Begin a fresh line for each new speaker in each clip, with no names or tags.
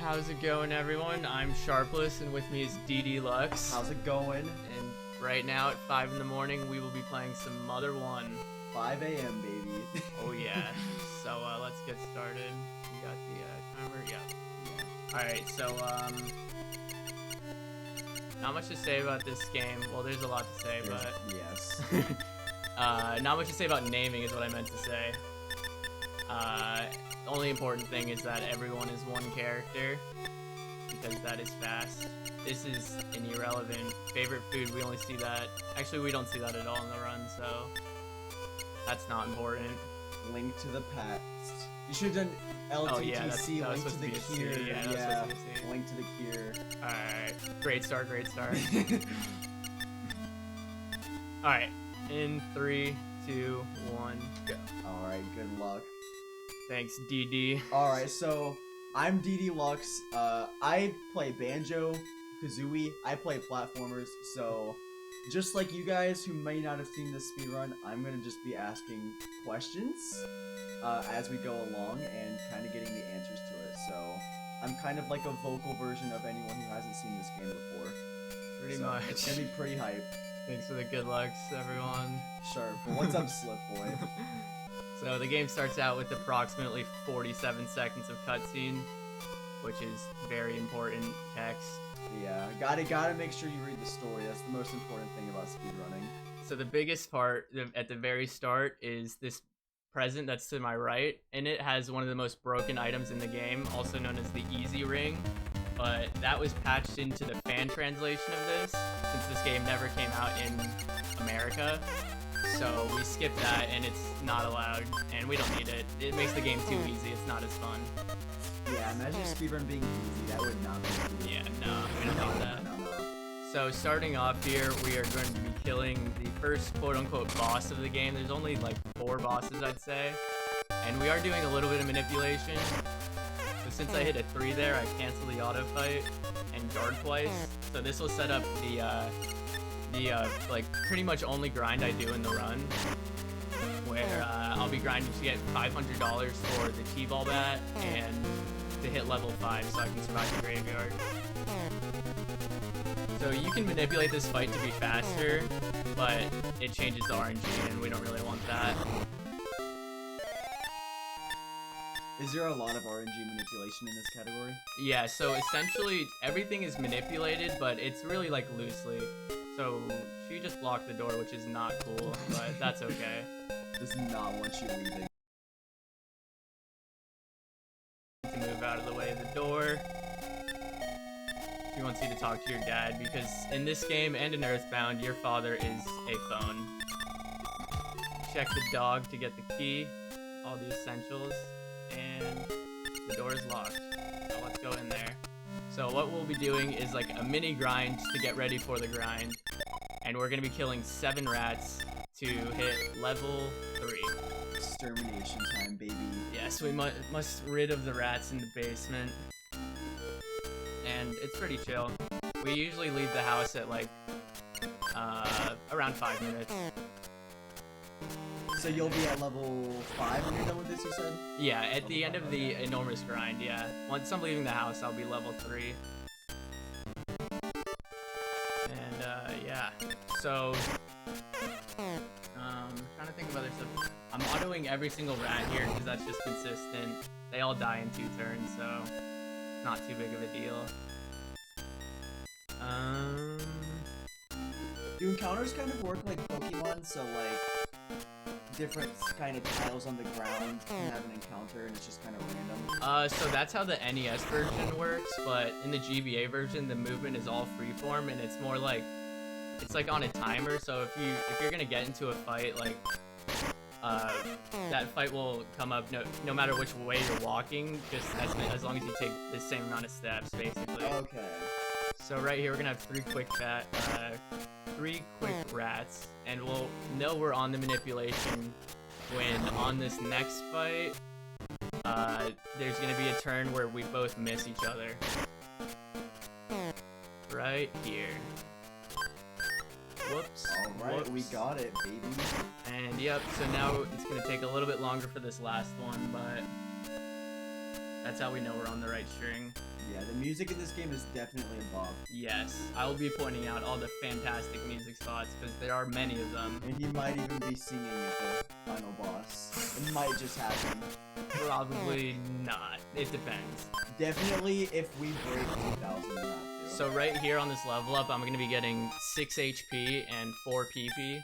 How's it going, everyone? I'm Sharpless, and with me is DD Lux.
How's it going?
And right now at 5 in the morning, we will be playing some Mother 1.
5 a.m., baby.
Oh, yeah. So, let's get started. We got the timer. Yeah. Alright, so, not much to say about this game. Well, there's a lot to say, but...
Yes.
not much to say about naming is what I meant to say. The only important thing is that everyone is one character, because that is fast. This is an irrelevant favorite food. We only see that. Actually, we don't see that at all in the run, so that's not important.
Link to the past. You should have done LTTC,
oh, yeah, that
link to the cure.
Yeah,
link to the cure.
Alright, great start, great start. Alright, in 3, 2, 1, go.
Alright, good luck.
Thanks, DD.
Alright, so I'm DD Lux. I play Banjo, Kazooie. I play platformers, so just like you guys who may not have seen this speedrun, I'm gonna just be asking questions as we go along and kind of getting the answers to it. So I'm kind of like a vocal version of anyone who hasn't seen this game before.
Pretty much.
It's gonna be pretty hype.
Thanks for the good lucks, everyone.
Sure, but what's up, Slip Boy?
So the game starts out with approximately 47 seconds of cutscene, which is very important text.
Yeah, gotta make sure you read the story. That's the most important thing about speedrunning.
So the biggest part at the very start is this present that's to my right, and it has one of the most broken items in the game, also known as the Easy Ring. But that was patched into the fan translation of this, since this game never came out in America. So we skipped that, and it's not allowed, and we don't need it. It makes the game too easy. It's not as fun.
Yeah, imagine speedrun being easy. That would not be easy.
Yeah, no, we don't need that.
No.
So starting off here, we are going to be killing the first quote-unquote boss of the game. There's only like 4 bosses, I'd say, and we are doing a little bit of manipulation. So since I hit a 3 there, I cancel the auto fight and guard twice. So this will set up the like pretty much only grind I do in the run, where I'll be grinding to get $500 for the T-ball bat and to hit level 5 so I can survive the graveyard. So you can manipulate this fight to be faster, but it changes the RNG and we don't really want that.
Is there a lot of RNG manipulation in this category?
Yeah, so essentially everything is manipulated, but it's really like loosely. So she just blocked the door, which is not cool, but that's okay.
Does not want you leaving.
To move out of the way of the door. She wants you to talk to your dad, because in this game and in Earthbound, your father is a phone. Check the dog to get the key, all the essentials, and the door is locked. So let's go in there. So what we'll be doing is like a mini grind to get ready for the grind. And we're gonna be killing 7 rats to hit level 3.
Extermination time, baby.
Yes, we must rid of the rats in the basement. And it's pretty chill. We usually leave the house at like around 5 minutes.
So you'll be at level 5 when you're done with this, you said?
Yeah, at the end of the enormous grind, yeah. Once I'm leaving the house, I'll be level 3. And, yeah. So, trying to think of other stuff. I'm autoing every single rat here, because that's just consistent. They all die in 2 turns, so not too big of a deal.
Do encounters kind of work like Pokemon? So, like, different kind of tiles on the ground can have an encounter and it's just kind of random?
So that's how the NES version works, but in the GBA version, the movement is all freeform, and it's more like, it's like on a timer, so if you're gonna get into a fight, like, that fight will come up no matter which way you're walking, just as long as you take the same amount of steps, basically.
Okay.
So right here, we're gonna have 3 quick rats, and we'll know we're on the manipulation when on this next fight, there's gonna be a turn where we both miss each other. Right here. Whoops.
Alright,
whoops.
we got it, baby.
And yep, so now it's gonna take a little bit longer for this last one, but that's how we know we're on the right string.
Yeah, The music in this game is definitely a bop.
Yes, I will be pointing out all the fantastic music spots because there are many of them.
And he might even be singing at the final boss. It might just happen.
Probably not. It depends.
Definitely if we break 2000 you have to.
So right here on this level up, I'm going to be getting 6 HP and 4 PP.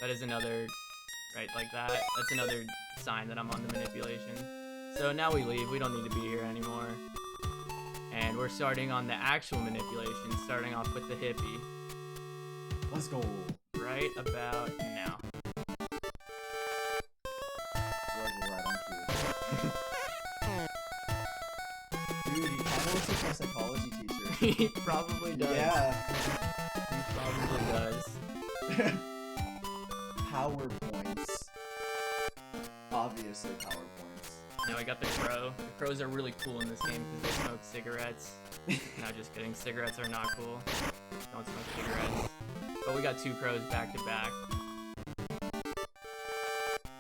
That is another, right, like that. That's another sign that I'm on the manipulation. So now we leave. We don't need to be here anymore. And we're starting on the actual manipulation, starting off with the hippie.
Let's go.
Right about now.
Right on cue. Dude, he kind of looks like my psychology teacher.
He probably does.
Yeah.
He probably does.
Power points. Obviously power points.
Now I got the crow. The crows are really cool in this game because they smoke cigarettes. No, just kidding. Cigarettes are not cool. Don't smoke cigarettes. But we got 2 crows back to back.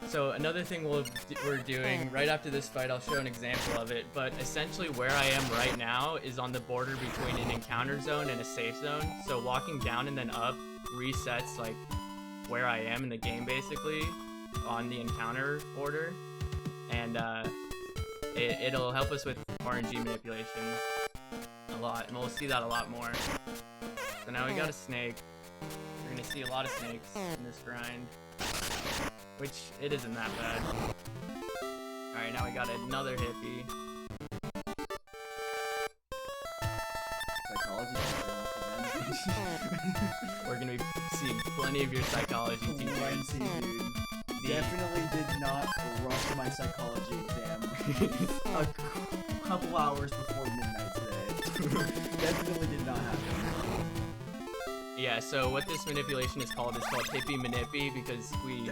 So another thing we're doing right after this fight, I'll show an example of it, but essentially where I am right now is on the border between an encounter zone and a safe zone. So walking down and then up resets like where I am in the game basically on the encounter order, and it'll help us with RNG manipulation a lot, and we'll see that a lot more. So now we got a snake. You're gonna see a lot of snakes in this grind. Which, it isn't that bad. Alright, now we got another hippie.
Psychology teacher,
We're gonna be seeing plenty of your psychology teachers.
Plenty, dude. Definitely did not rush my psychology exam a couple hours before midnight today. Definitely did not happen.
Yeah, so what this manipulation is called hippie manippy because we,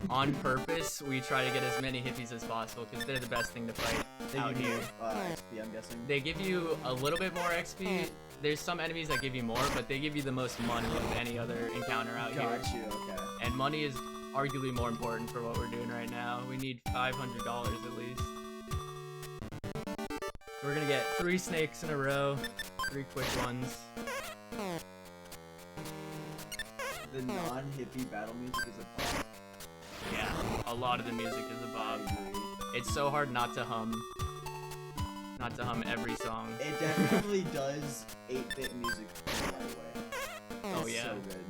on purpose, we try to get as many hippies as possible because they're the best thing to fight out here.
XP, I'm guessing.
They give you a little bit more XP. There's some enemies that give you more, but they give you the most money of any other encounter out here.
Got you, okay.
And money is arguably more important for what we're doing right now. We need $500 at least. So we're gonna get 3 snakes in a row, 3 quick ones.
The non-hippie battle music is a bop.
Yeah, a lot of the music is a
I
bop.
agree.
It's so hard not to hum every song.
It definitely does 8-bit music the right way.
Oh
It's
yeah.
so good.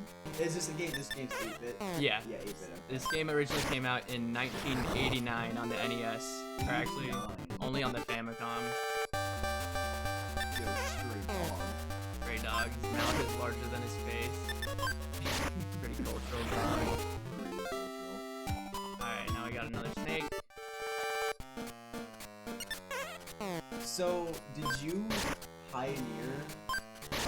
Is this a game? This game's 8-bit?
Yeah.
Yeah, 8-bit.
This game originally came out in 1989 on the NES, or actually only on the Famicom. Stray dog. His mouth is larger than his face. Pretty cultural dog. Alright, now we got another snake.
So, did you pioneer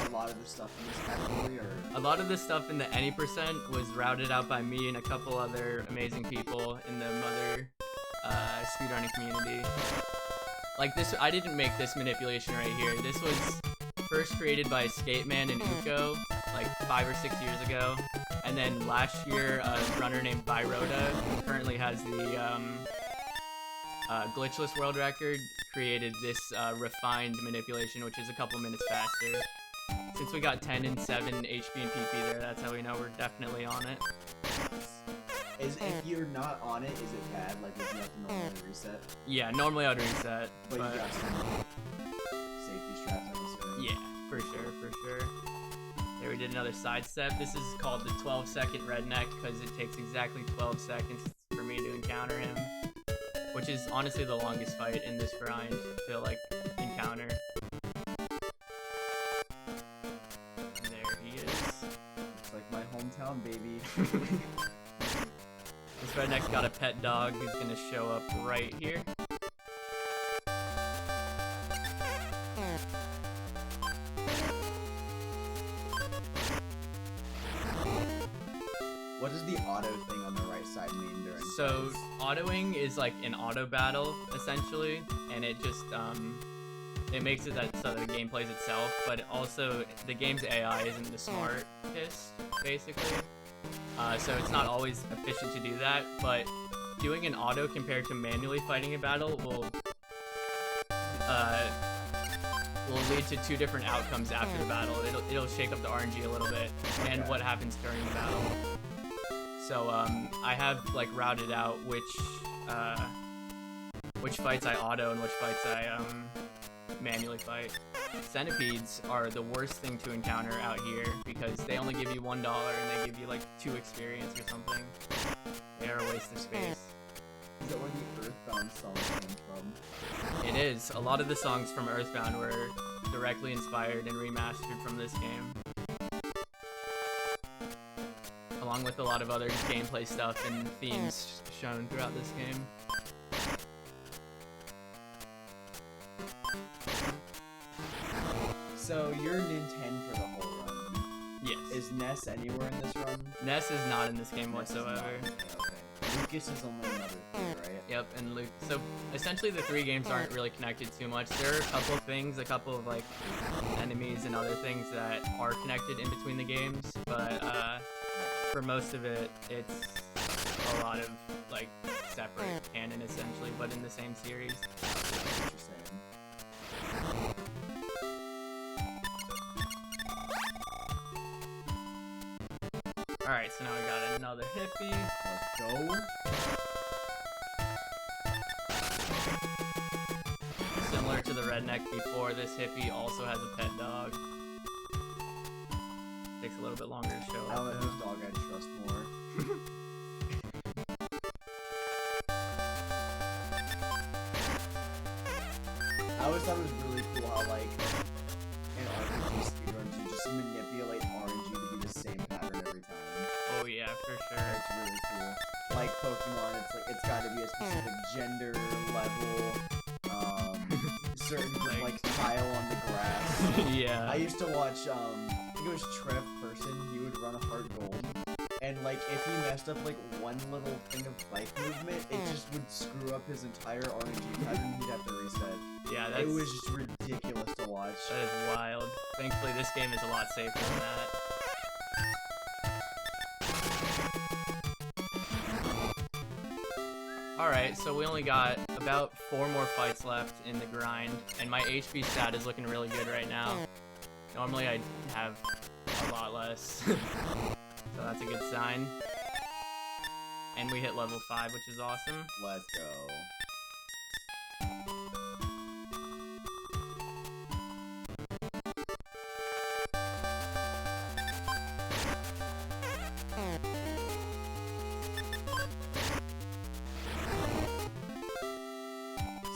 a lot of the stuff in this category, or?
A lot of the stuff in the Any percent was routed out by me and a couple other amazing people in the Mother speedrunning community. Like this, I didn't make this manipulation right here. This was first created by Skateman and Uko like 5 or 6 years ago, and then last year a runner named Byroda, who currently has the glitchless world record, created this refined manipulation, which is a couple minutes faster. Since we got 10 and 7 HP and PP there, that's how we know we're definitely on it.
If you're not on it, is it bad? Like, if you have to normally reset?
Yeah, normally I would reset,
But
but
you got some safety straps, I'm assuming.
yeah, for sure. There we did another sidestep. This is called the 12-second redneck because it takes exactly 12 seconds for me to encounter him, which is honestly the longest fight in this grind to like encounter. There he is.
It's like my hometown, baby.
This redneck's got a pet dog who's gonna show up right here.
What does the auto thing on the right side mean during
So
fights?
autoing is like an auto battle essentially, and it just it makes it that so that the game plays itself, but also the game's AI isn't the smartest basically. So it's not always efficient to do that, but doing an auto compared to manually fighting a battle will will lead to two different outcomes after the battle. It'll shake up the RNG a little bit and what happens during the battle. So I have like routed out which fights I auto and which fights I manually fight. Centipedes are the worst thing to encounter out here because they only give you $1 and they give you like 2 experience or something. They are a waste of space.
Is that where the Earthbound song came from?
It is. A lot of the songs from Earthbound were directly inspired and remastered from this game. Along with a lot of other gameplay stuff and themes shown throughout this game.
So you're Nintendo for the whole run?
Yes.
Is Ness anywhere in this run?
Ness is not in this game
Ness
whatsoever.
Okay. Lucas is only another thing, right?
Yep, and Luke. So essentially the 3 games aren't really connected too much. There are a couple of things, a couple of like enemies and other things that are connected in between the games, but for most of it, it's a lot of like separate canon essentially, but in the same series.
Interesting.
Alright, so now we got another hippie.
Let's go.
Similar to the redneck before, this hippie also has a pet dog. Takes a little bit longer to show
I
up.
don't know whose dog I trust more. I always thought it was really cool how, like, in RPG speedruns, you just manipulate RNG to be the same pattern every time.
Oh yeah, for sure.
It's really cool. Like Pokemon, it's like it's got to be a specific gender, level, certain like tile on the grass.
Yeah.
I used to watch, I think it was Trev Person. He would run a Heart Gold, and like if he messed up like one little thing of bike movement, it just would screw up his entire RNG pattern. He'd have to reset.
Yeah,
It was just ridiculous to watch.
that is wild. Thankfully, this game is a lot safer than that. Alright, so we only got about 4 more fights left in the grind, and my HP stat is looking really good right now. Normally I'd have a lot less, so that's a good sign. And we hit level 5, which is awesome.
Let's go.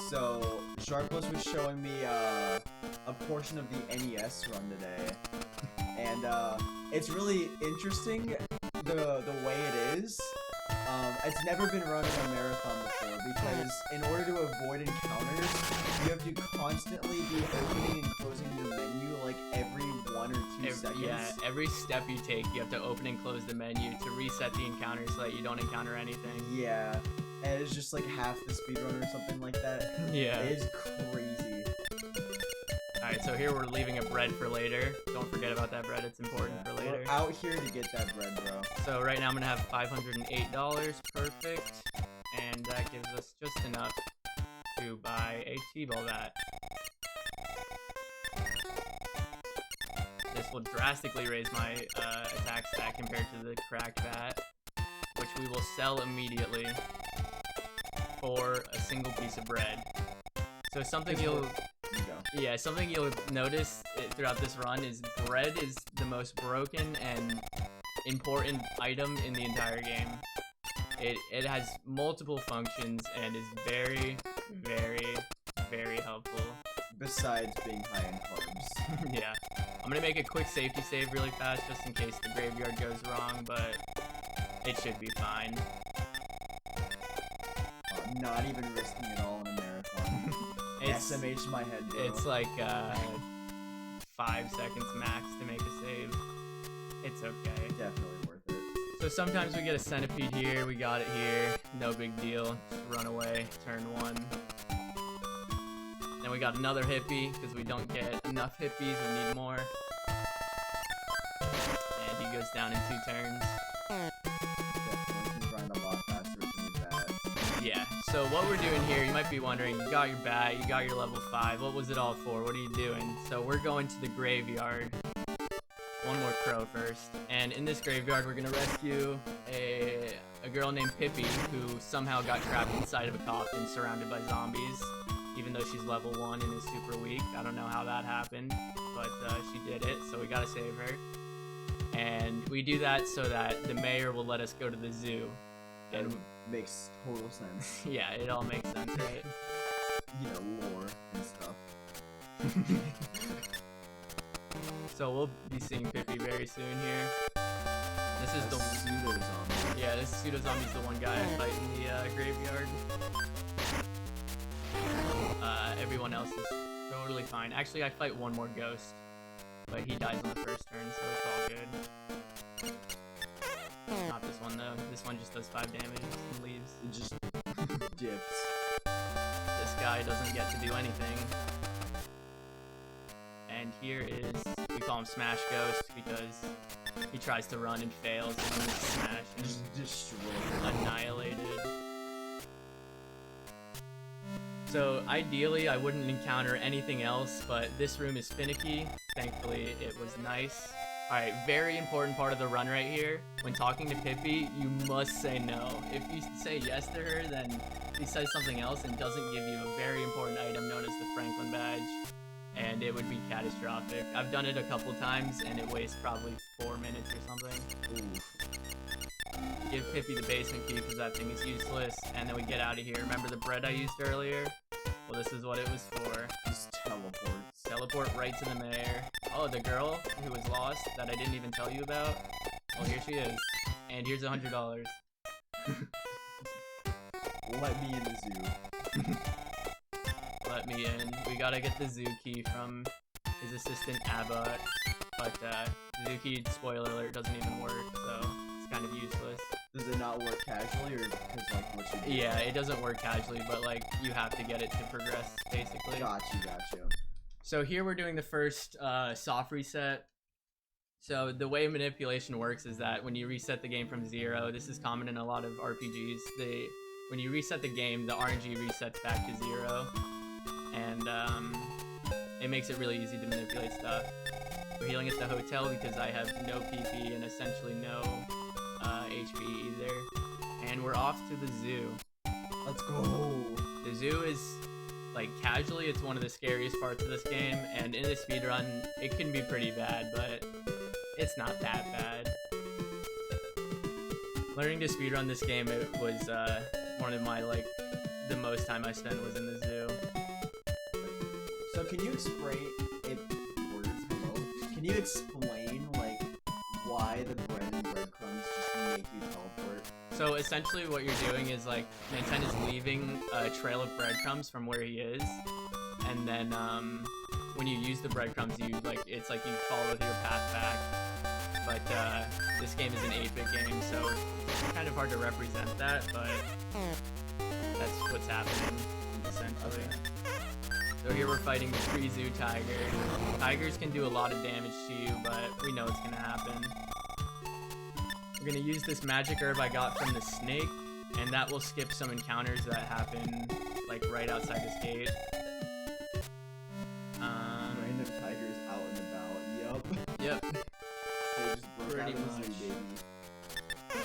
So, Sharpless was showing me a portion of the NES run today, and it's really interesting the way it is. It's never been run in a marathon before because in order to avoid encounters, you have to constantly be opening and closing your menu like every 1 or 2 seconds.
Yeah, every step you take, you have to open and close the menu to reset the encounter so that you don't encounter anything.
Yeah, and it's just like half the speedrun or something like that.
Yeah.
It is crazy.
Alright, so here we're leaving a bread for later. Don't forget about that bread, it's important for later.
We're out here to get that bread, bro.
So right now I'm gonna have $508, perfect. And that gives us just enough to buy a T-ball bat. This will drastically raise my attack stat compared to the cracked bat, which we will sell immediately for a single piece of bread. So something something you'll notice throughout this run is bread is the most broken and important item in the entire game. It has multiple functions and is very, very, very helpful.
Besides being high in carbs.
Yeah. I'm gonna make a quick safety save really fast just in case the graveyard goes wrong, but it should be fine.
I'm not even risking it all in a marathon. SMH my head, bro.
It's like 5 seconds max to make a save. It's okay.
Definitely worth it.
So sometimes we get a centipede here, we got it here, no big deal. Just run away, turn 1. Then we got another hippie, because we don't get enough hippies, we need more. And he goes down in 2 turns.
Definitely can grind a lot faster if you need that.
Yeah, So what we're doing here, you might be wondering, you got your bat, you got your level 5, what was it all for? What are you doing? So we're going to the graveyard. One more crow first. And in this graveyard, we're gonna rescue a girl named Pippi, who somehow got trapped inside of a coffin surrounded by zombies, even though she's level 1 and is super weak. I don't know how that happened, but she did it, so we gotta save her. And we do that so that the mayor will let us go to the zoo. And
makes total sense.
yeah, it all makes sense, right?
You know, lore and stuff.
So we'll be seeing Pippi very soon here. This is the
pseudo zombie.
Yeah, this pseudo zombie's the one guy I fight in the graveyard. Everyone else is totally fine. Actually, I fight one more ghost, but he dies on the first turn, so it's all good. Not this one though. This one just does 5 damage and leaves.
It just dips.
This guy doesn't get to do anything. And here is, we call him Smash Ghost because he tries to run and fails and then smash and
Just destroyed.
annihilated. So ideally I wouldn't encounter anything else, but this room is finicky. Thankfully it was nice. Alright, very important part of the run right here. When talking to Pippi, you must say no. If you say yes to her, then she says something else and doesn't give you a very important item known as the Franklin badge. And it would be catastrophic. I've done it a couple times and it wastes probably 4 minutes or something.
Oof.
Give Pippi the basement key because that thing is useless, and then we get out of here. Remember the bread I used earlier? Well, this is what it was for.
Just teleports.
Teleport right to the mayor. Oh, the girl who was lost that I didn't even tell you about? Well, here she is. And here's $100.
Let me in the zoo.
Let me in. We gotta get the zoo key from his assistant Abbott, but the zoo key, spoiler alert, doesn't even work, so it's kind of useless.
Does it not work casually, or because like what you do?
Yeah, it doesn't work casually, but like you have to get it to progress, basically.
Got you.
So here we're doing the first soft reset. So the way manipulation works is that when you reset the game from 0, this is common in a lot of RPGs, when you reset the game, the RNG resets back to 0. And it makes it really easy to manipulate stuff. We're healing at the hotel because I have no PP and essentially no HP either. And we're off to the zoo.
Let's go.
The zoo is, like, casually, it's one of the scariest parts of this game, and in the speedrun, it can be pretty bad, but it's not that bad. Learning to speedrun this game, it was one of my, like, the most time I spent was in the zoo.
So can you explain Can you explain like why the bread and breadcrumbs just make you teleport?
So essentially what you're doing is like Manten is leaving a trail of breadcrumbs from where he is, and then when you use the breadcrumbs, it's like you follow your path back. But this game is an 8-bit game, so it's kind of hard to represent that, but that's what's happening essentially.
Okay.
So here we're fighting the pre-zoo tiger. Tigers can do a lot of damage to you, but we know it's gonna happen. We're gonna use this magic herb I got from the snake, and that will skip some encounters that happen like right outside this gate.
Random tigers out and about.
Yep.
They just broke
Pretty
out of the zoo,
much.
baby.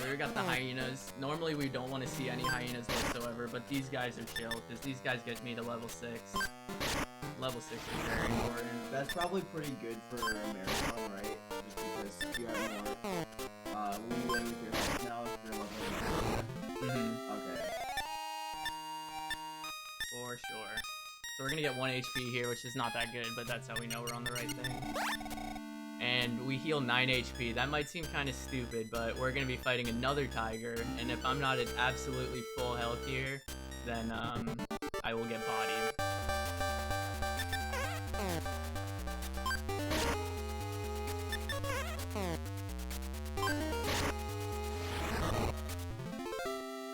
We got the hyenas. Normally we don't want to see any hyenas whatsoever, but these guys are chill, because these guys get me to level 6. Level 6 is very important.
That's probably pretty good for a marathon, right? Just because you have more leeway with your health now if you're leveling up. Okay.
For sure. So we're gonna get 1 HP here, which is not that good, but that's how we know we're on the right thing. And we heal 9 HP. That might seem kind of stupid, but we're gonna be fighting another tiger, and if I'm not at absolutely full health here, then I will get bodied.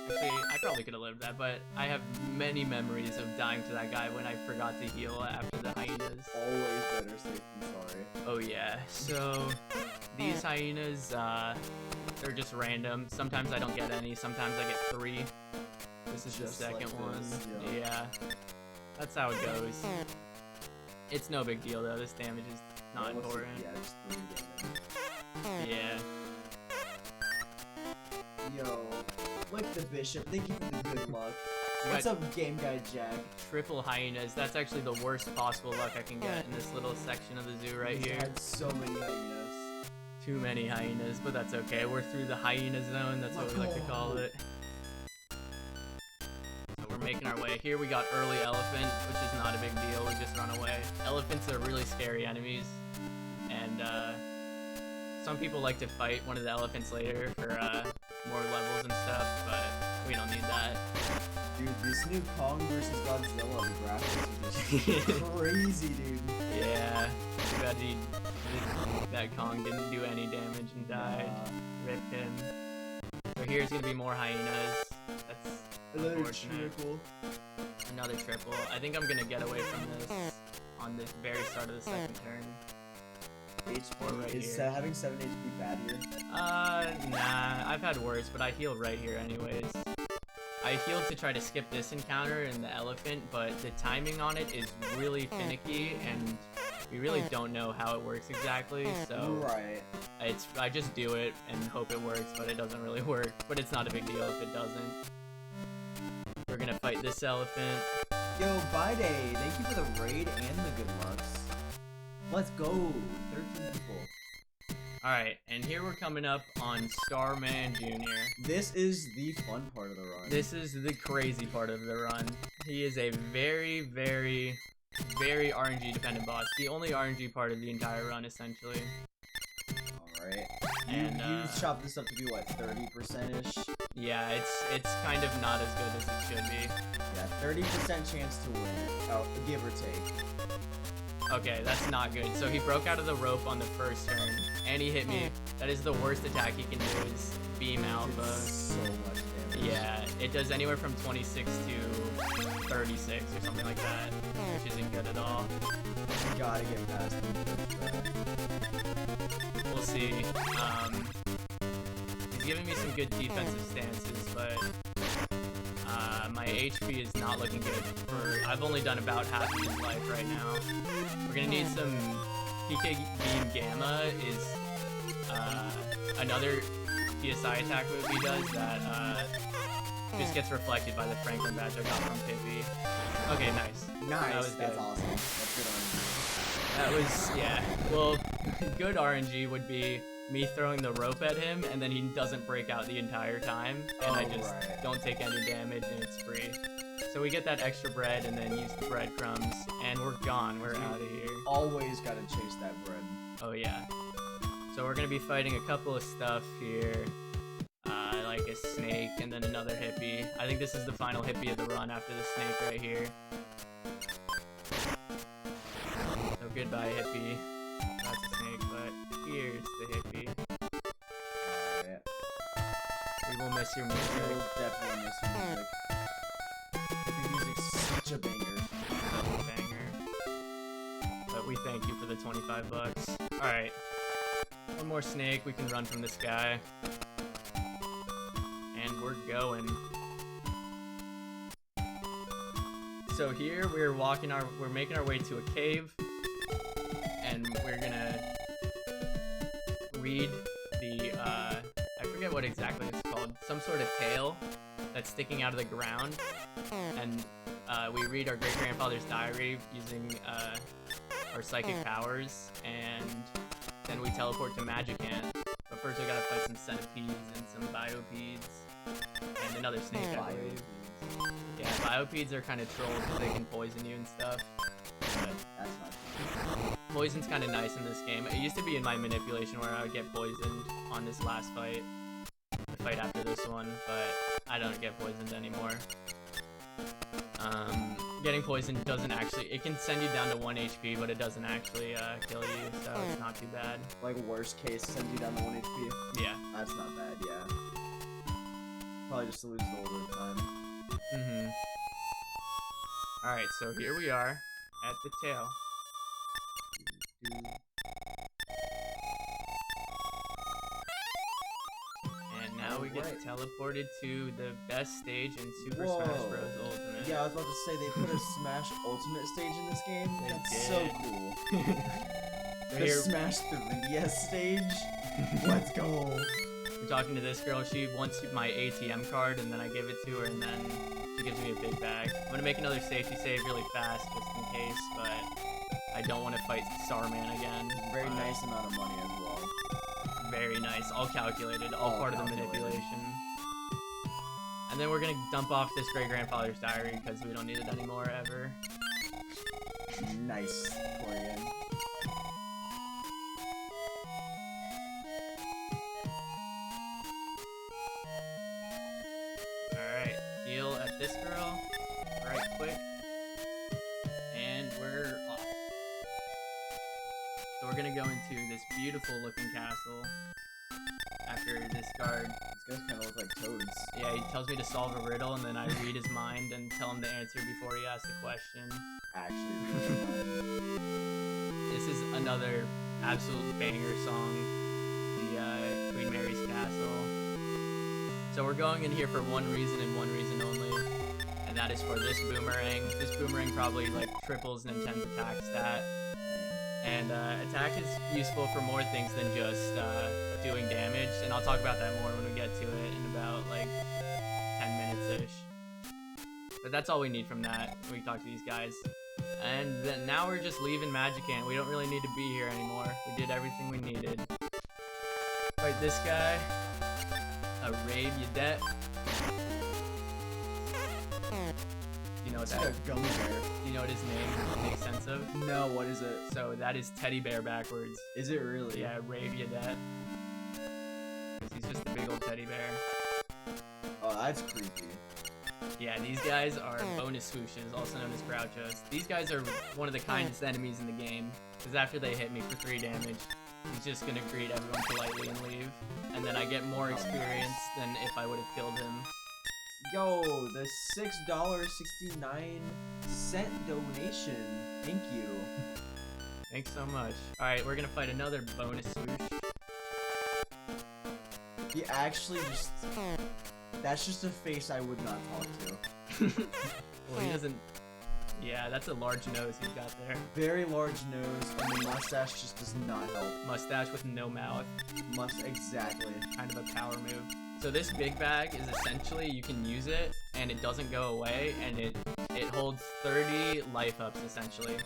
Actually, I probably could have lived that, but I have many memories of dying to that guy when I forgot to heal after the hyenas.
Always better safe than sorry.
Oh yeah, so these hyenas, they're just random. Sometimes I don't get any, sometimes I get 3. This is
Just
the second
like
one.
this,
Yeah. That's how it goes. It's no big deal though. This damage is not
It looks like-
important.
Yeah, just 3 damage.
Yeah.
Yo, like the bishop. Thank you for the good luck.
We
What's
got
up, Game Guy Jack?
triple hyenas. That's actually the worst possible luck I can get in this little section of the zoo right
He's
here.
had so many hyenas.
Too many hyenas, but that's okay. We're through the hyena zone. That's what we like to call it. So we're making our way. Here we got early elephant, which is not a big deal. We just run away. Elephants are really scary enemies, and some people like to fight one of the elephants later for more levels and stuff, but we don't need that.
Dude, this new Kong versus Godzilla, the graphics are just crazy, dude.
Yeah, too bad that Kong didn't do any damage and died. Rip him. So here's gonna be more hyenas. That's
Another
unfortunate.
triple.
Another triple. I think I'm gonna get away from this on the very start of the second turn.
HP.
Right
Is
here.
having 7 HP bad here?
Nah. I've had worse, but I heal right here anyways. I healed to try to skip this encounter and the elephant, but the timing on it is really finicky, and we really don't know how it works exactly, so
Right.
I just do it and hope it works, but it doesn't really work. But it's not a big deal if it doesn't. We're gonna fight this elephant.
Yo, Bide, thank you for the raid and the good lucks. Let's go. 13 people.
Alright, and here we're coming up on Starman Jr.
This is the fun part of the run.
This is the crazy part of the run. He is a very, very, very RNG dependent boss. The only RNG part of the entire run, essentially.
Alright.
And,
you chopped this up to be what, 30%-ish?
Yeah, it's kind of not as good as it should be.
Yeah, 30% chance to win. Oh, give or take.
Okay, that's not good. So he broke out of the rope on the first turn, and he hit me. That is the worst attack he can do is Beam Alpha.
So much damage.
Yeah, it does anywhere from 26 to 36 or something like that, which isn't good at all.
You gotta get past him first try.
We'll see. He's giving me some good defensive stances, but my HP is not looking good. I've only done about half of his life right now. We're gonna need some PK Beam Gamma is another PSI attack move he does that just gets reflected by the Franklin badge I got from Pippi. Okay, nice.
Nice,
That was
that's
good.
awesome. That's good RNG.
That was, yeah. Well, good RNG would be me throwing the rope at him, and then he doesn't break out the entire time, and I just don't take any damage, and it's free. So we get that extra bread, and then use the breadcrumbs, and we're gone. We're out of here.
Always gotta chase that bread.
Oh, yeah. So we're gonna be fighting a couple of stuff here. Like a snake, and then another hippie. I think this is the final hippie of the run after the snake right here. So goodbye, hippie. That's a snake, but here's the hippie.
Alright.
We will miss your music.
We'll definitely miss your music. The music's such a banger.
Banger. But we thank you for the 25 bucks. Alright. One more snake, we can run from this guy. And we're going. So here we're making our way to a cave, and we're gonna read the I forget what exactly it's called, some sort of tale that's sticking out of the ground, and we read our great grandfather's diary using our psychic powers, and then we teleport to Magic Ant. But first we gotta fight some centipedes and some biopedes and another snake, I believe. Yeah, biopedes are kind of trolls because they can poison you and stuff. But
That's not
poison's kind of nice in this game. It used to be in my manipulation where I would get poisoned on this last fight, the fight after this one, but I don't get poisoned anymore. Getting poisoned doesn't actually, it can send you down to 1 HP, but it doesn't actually kill you, so it's not too bad.
like worst case, sends you down to 1 HP.
Yeah.
That's not bad, yeah. Probably just to lose a little bit of time.
Mm-hmm. Alright, so here we are at the tail. And now we get
Alright.
teleported to the best stage in Super
Whoa.
Smash Bros. Ultimate.
Yeah, I was about to say they put a Smash Ultimate stage in this game.
They
That's so
did.
cool.
So
The
here,
Smash 3DS stage. Let's go.
we're talking to this girl. She wants my ATM card, and then I give it to her, and then she gives me a big bag. I'm gonna make another safety save really fast, just in case, but I don't want to fight Starman again.
Very nice amount of money as well.
Very nice. All calculated. All
All
part of the
calculated.
manipulation. And then we're gonna dump off this great-grandfather's diary because we don't need it anymore ever.
Nice, Corian.
Alright, heal at this girl. Right quick. And we're off. So we're gonna go into this beautiful looking castle. After this guard.
These guys kind of look like toads.
Yeah, he tells me to solve a riddle and then I read his mind and tell him the answer before he asks the question.
Actually, really
This is another absolute banger song. The Queen Mary's Castle. So we're going in here for one reason and one reason only, and that is for this boomerang. This boomerang probably like triples Nintendo's attack stat, and attack is useful for more things than just doing damage, and I'll talk about that more when we get to it in about like 10 minutes-ish. But that's all we need from that when we talk to these guys. And then now we're just leaving Magicant. We don't really need to be here anymore. We did everything we needed. Fight this guy. A Raid Yadet. You know what
It's
that?
like a gummy bear.
You know what his name makes sense of?
No, what is it?
So that is Teddy Bear backwards.
Is it really?
Yeah, Raid Yadet. Because he's just a big old teddy bear.
Oh, that's creepy.
Yeah, these guys are bonus swooshes, also known as Grouchos. These guys are one of the kindest enemies in the game, because after they hit me for 3 damage, he's just gonna greet everyone politely and leave. And then I get more experience than if I would have killed him.
Yo, the $6.69 donation. Thank you.
Thanks so much. Alright, we're gonna fight another bonus swoosh.
He actually just... That's just a face I would not talk to.
Well, he doesn't... Yeah, that's a large nose he's got there.
Very large nose, and the mustache just does not help.
Mustache with no mouth.
Exactly.
Kind of a power move. So this big bag is essentially, you can use it, and it doesn't go away, and it holds 30 life ups, essentially.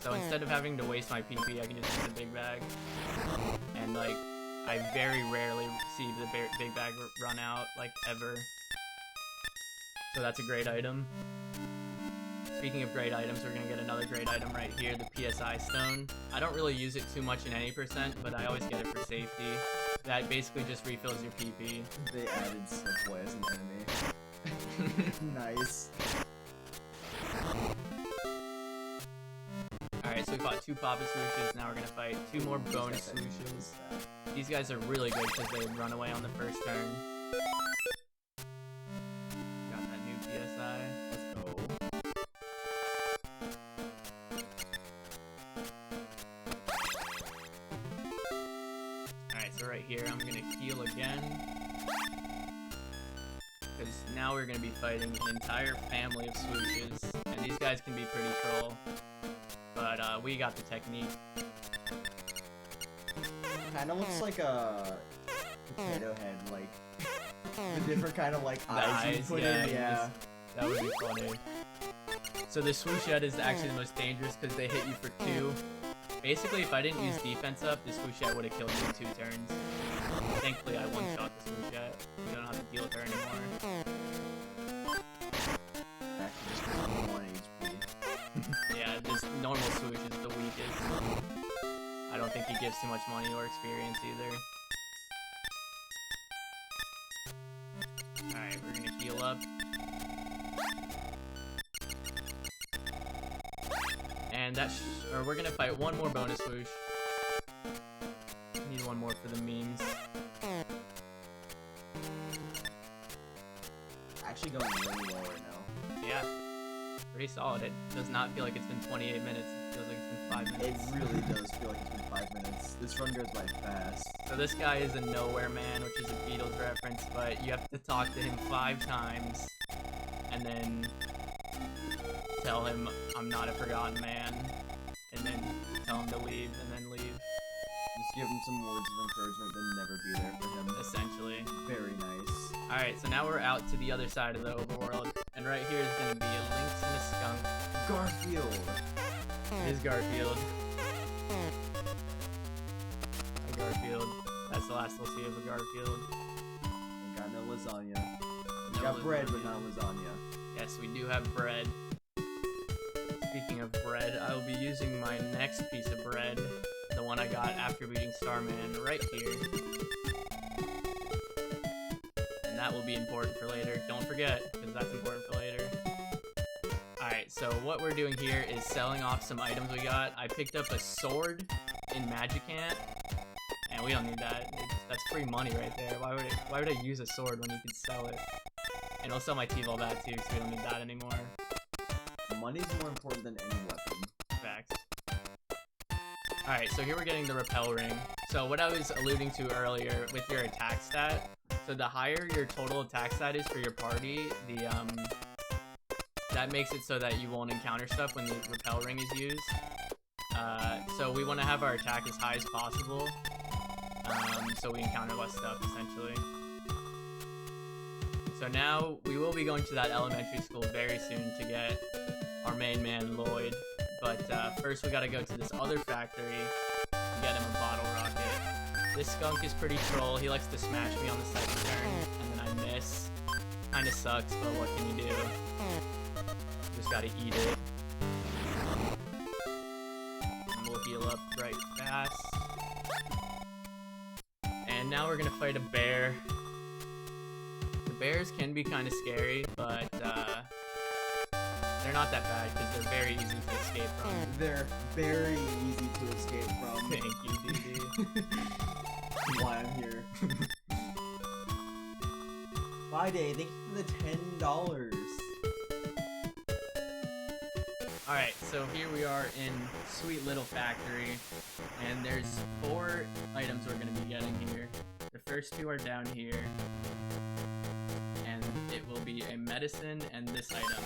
So instead of having to waste my PP, I can just use the big bag. And, like, I very rarely see the big bag run out, like, ever. So that's a great item. Speaking of great items, we're gonna get another great item right here, the PSI Stone. I don't really use it too much in any percent, but I always get it for safety. That basically just refills your PP.
They added Subway as an enemy. Nice.
Alright, so we fought 2 Papa Swooshes, now we're gonna fight 2 more bonus Swooshes. These guys are really good because they run away on the first turn. Got that new PSI.
Let's go.
Alright, so right here, I'm gonna heal again. Because now we're gonna be fighting an entire family of swooshes. And these guys can be pretty troll. But we got the technique.
Kinda looks like a potato head, like the different kind of like
The
eyes you put in.
you
Yeah.
That would be funny. So the swoosh head is actually the most dangerous because they hit you for 2. Basically, if I didn't use defense up, the swoosh head would have killed you in 2 turns. Thankfully, I one-shot the swoosh head. You don't have to deal with her anymore.
Actually, just 1 HP.
Yeah, this normal swoosh is the weakest. I don't think he gives too much money or experience either. Alright, we're gonna heal up. And or we're gonna fight 1 more bonus swoosh. Need 1 more for the memes.
Actually going really well right now.
Yeah, pretty solid. It does not feel like it's been 28 minutes. It feels like it's been 5 minutes.
It really does feel like it's been 5 minutes. This run goes by fast.
So this guy is a nowhere man, which is a Beatles reference, but you have to talk to him 5 times, and then tell him I'm not a forgotten man, and then tell him to leave, and then leave.
Just give him some words of encouragement, then never be there for him.
Essentially.
Very nice.
Alright, so now we're out to the other side of the overworld, and right here is going to be a lynx and a skunk.
Garfield.
It is Garfield. Hi, Garfield. That's the last we'll see of a Garfield.
Ain't got no lasagna.
No
Got bread, but
lasagna.
not lasagna.
Yes, we do have bread. Speaking of bread, I will be using my next piece of bread, the one I got after beating Starman, right here. And that will be important for later. Don't forget, because that's important for later. Alright, so what we're doing here is selling off some items we got. I picked up a sword in Magicant, and we don't need that. That's free money right there. Why would I use a sword when you could sell it? And I'll sell my T-Ball bat too, because we don't need that anymore.
Money's more important than any weapon.
Facts. Alright, so here we're getting the repel ring. So what I was alluding to earlier with your attack stat, so the higher your total attack stat is for your party, that makes it so that you won't encounter stuff when the repel ring is used. So we want to have our attack as high as possible, so we encounter less stuff, essentially. So now, we will be going to that elementary school very soon to get our main man, Lloyd. But first we gotta go to this other factory and get him a bottle rocket. This skunk is pretty troll. He likes to smash me on the second turn, and then I miss. Kinda sucks, but what can you do? Just gotta eat it. And we'll heal up right fast. And now we're gonna fight a bear. The bears can be kinda scary, but they're not that bad because they're very easy to escape from.
They're very easy to escape from.
Thank you, DD.
Why I'm here. Bye Day, thank you for the $10.
Alright, so here we are in Sweet Little Factory, and there's 4 items we're going to be getting here. The first 2 are down here, and it will be a medicine and this item,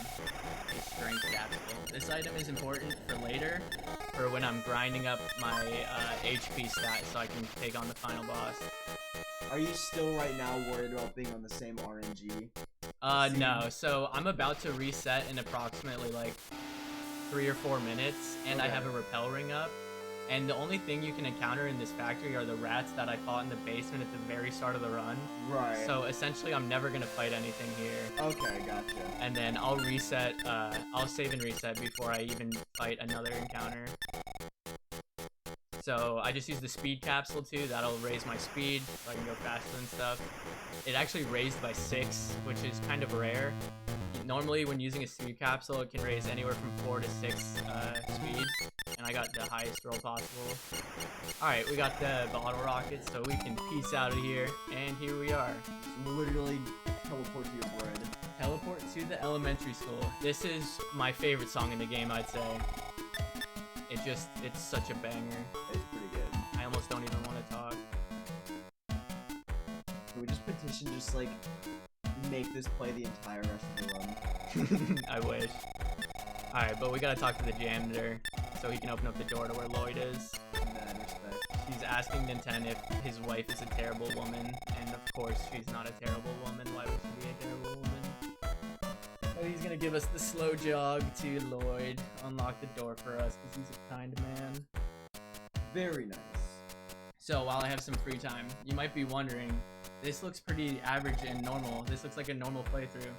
a strength capsule. This item is important for later, for when I'm grinding up my HP stat so I can take on the final boss.
Are you still right now worried about being on the same RNG?
No, so I'm about to reset in approximately like 3 or 4 minutes, and I
Okay.
have a repel ring up, and the only thing you can encounter in this factory are the rats that I fought in the basement at the very start of the run.
Right.
So essentially I'm never gonna fight anything here,
Okay, gotcha.
and then I'll reset, I'll save and reset before I even fight another encounter. So I just use the speed capsule too, that'll raise my speed so I can go faster and stuff. It actually raised by 6, which is kind of rare. Normally when using a speed capsule, it can raise anywhere from 4 to 6 speed, and I got the highest roll possible. Alright, we got the bottle rocket, so we can peace out of here, and here we are.
Literally teleport to your bread.
Teleport to the elementary school. This is my favorite song in the game, I'd say. It's such a banger.
It's pretty good.
I almost don't even want to talk.
Can we just petition, just like, make this play the entire rest of the run?
I wish. Alright, but we gotta talk to the janitor so he can open up the door to where Lloyd is.
Mad respect.
He's asking Nintendo if his wife is a terrible woman, and of course she's not a terrible woman. Why would she be a terrible woman? Oh, he's gonna give us the slow jog to Lloyd, unlock the door for us because he's a kind man.
Very nice.
So while I have some free time, you might be wondering, this looks pretty average and normal. This looks like a normal playthrough.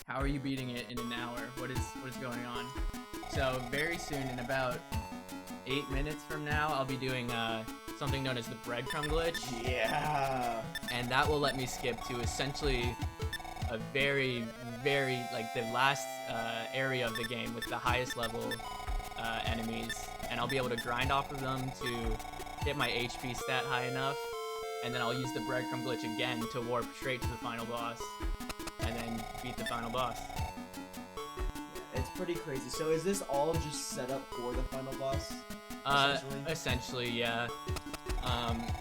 How are you beating it in an hour? What is going on? So very soon, in about 8 minutes from now, I'll be doing something known as the breadcrumb glitch,
Yeah.
and that will let me skip to essentially a very, very, like the last area of the game with the highest level enemies, and I'll be able to grind off of them to get my HP stat high enough, and then I'll use the breadcrumb glitch again to warp straight to the final boss, and then beat the final boss.
It's pretty crazy. So is this all just set up for the final boss?
Essentially, yeah.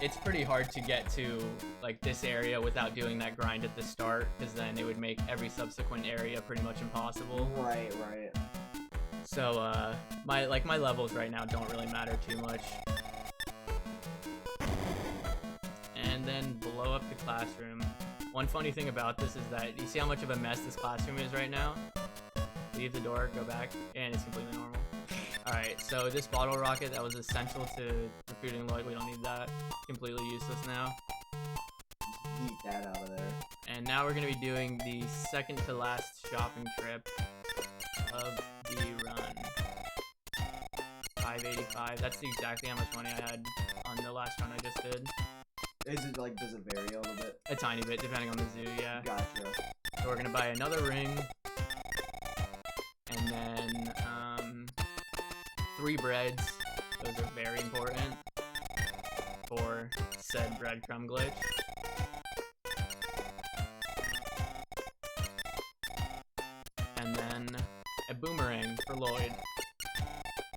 It's pretty hard to get to like this area without doing that grind at the start, because then it would make every subsequent area pretty much impossible.
Right.
So my levels right now don't really matter too much. And then blow up the classroom. One funny thing about this is that you see how much of a mess this classroom is right now? Leave the door, go back, and it's completely normal. Alright, so this bottle rocket that was essential to recruiting Lloyd, we don't need that. Completely useless now.
Just eat that out of there.
And now we're going to be doing the second to last shopping trip of the run. 585. That's exactly how much money I had on the last run I just did.
Is it like, does it vary a little bit?
A tiny bit, depending on the zoo, yeah.
Gotcha.
So we're going to buy another ring. And then, 3 breads. Those are very important for said breadcrumb glitch. And then a boomerang for Lloyd.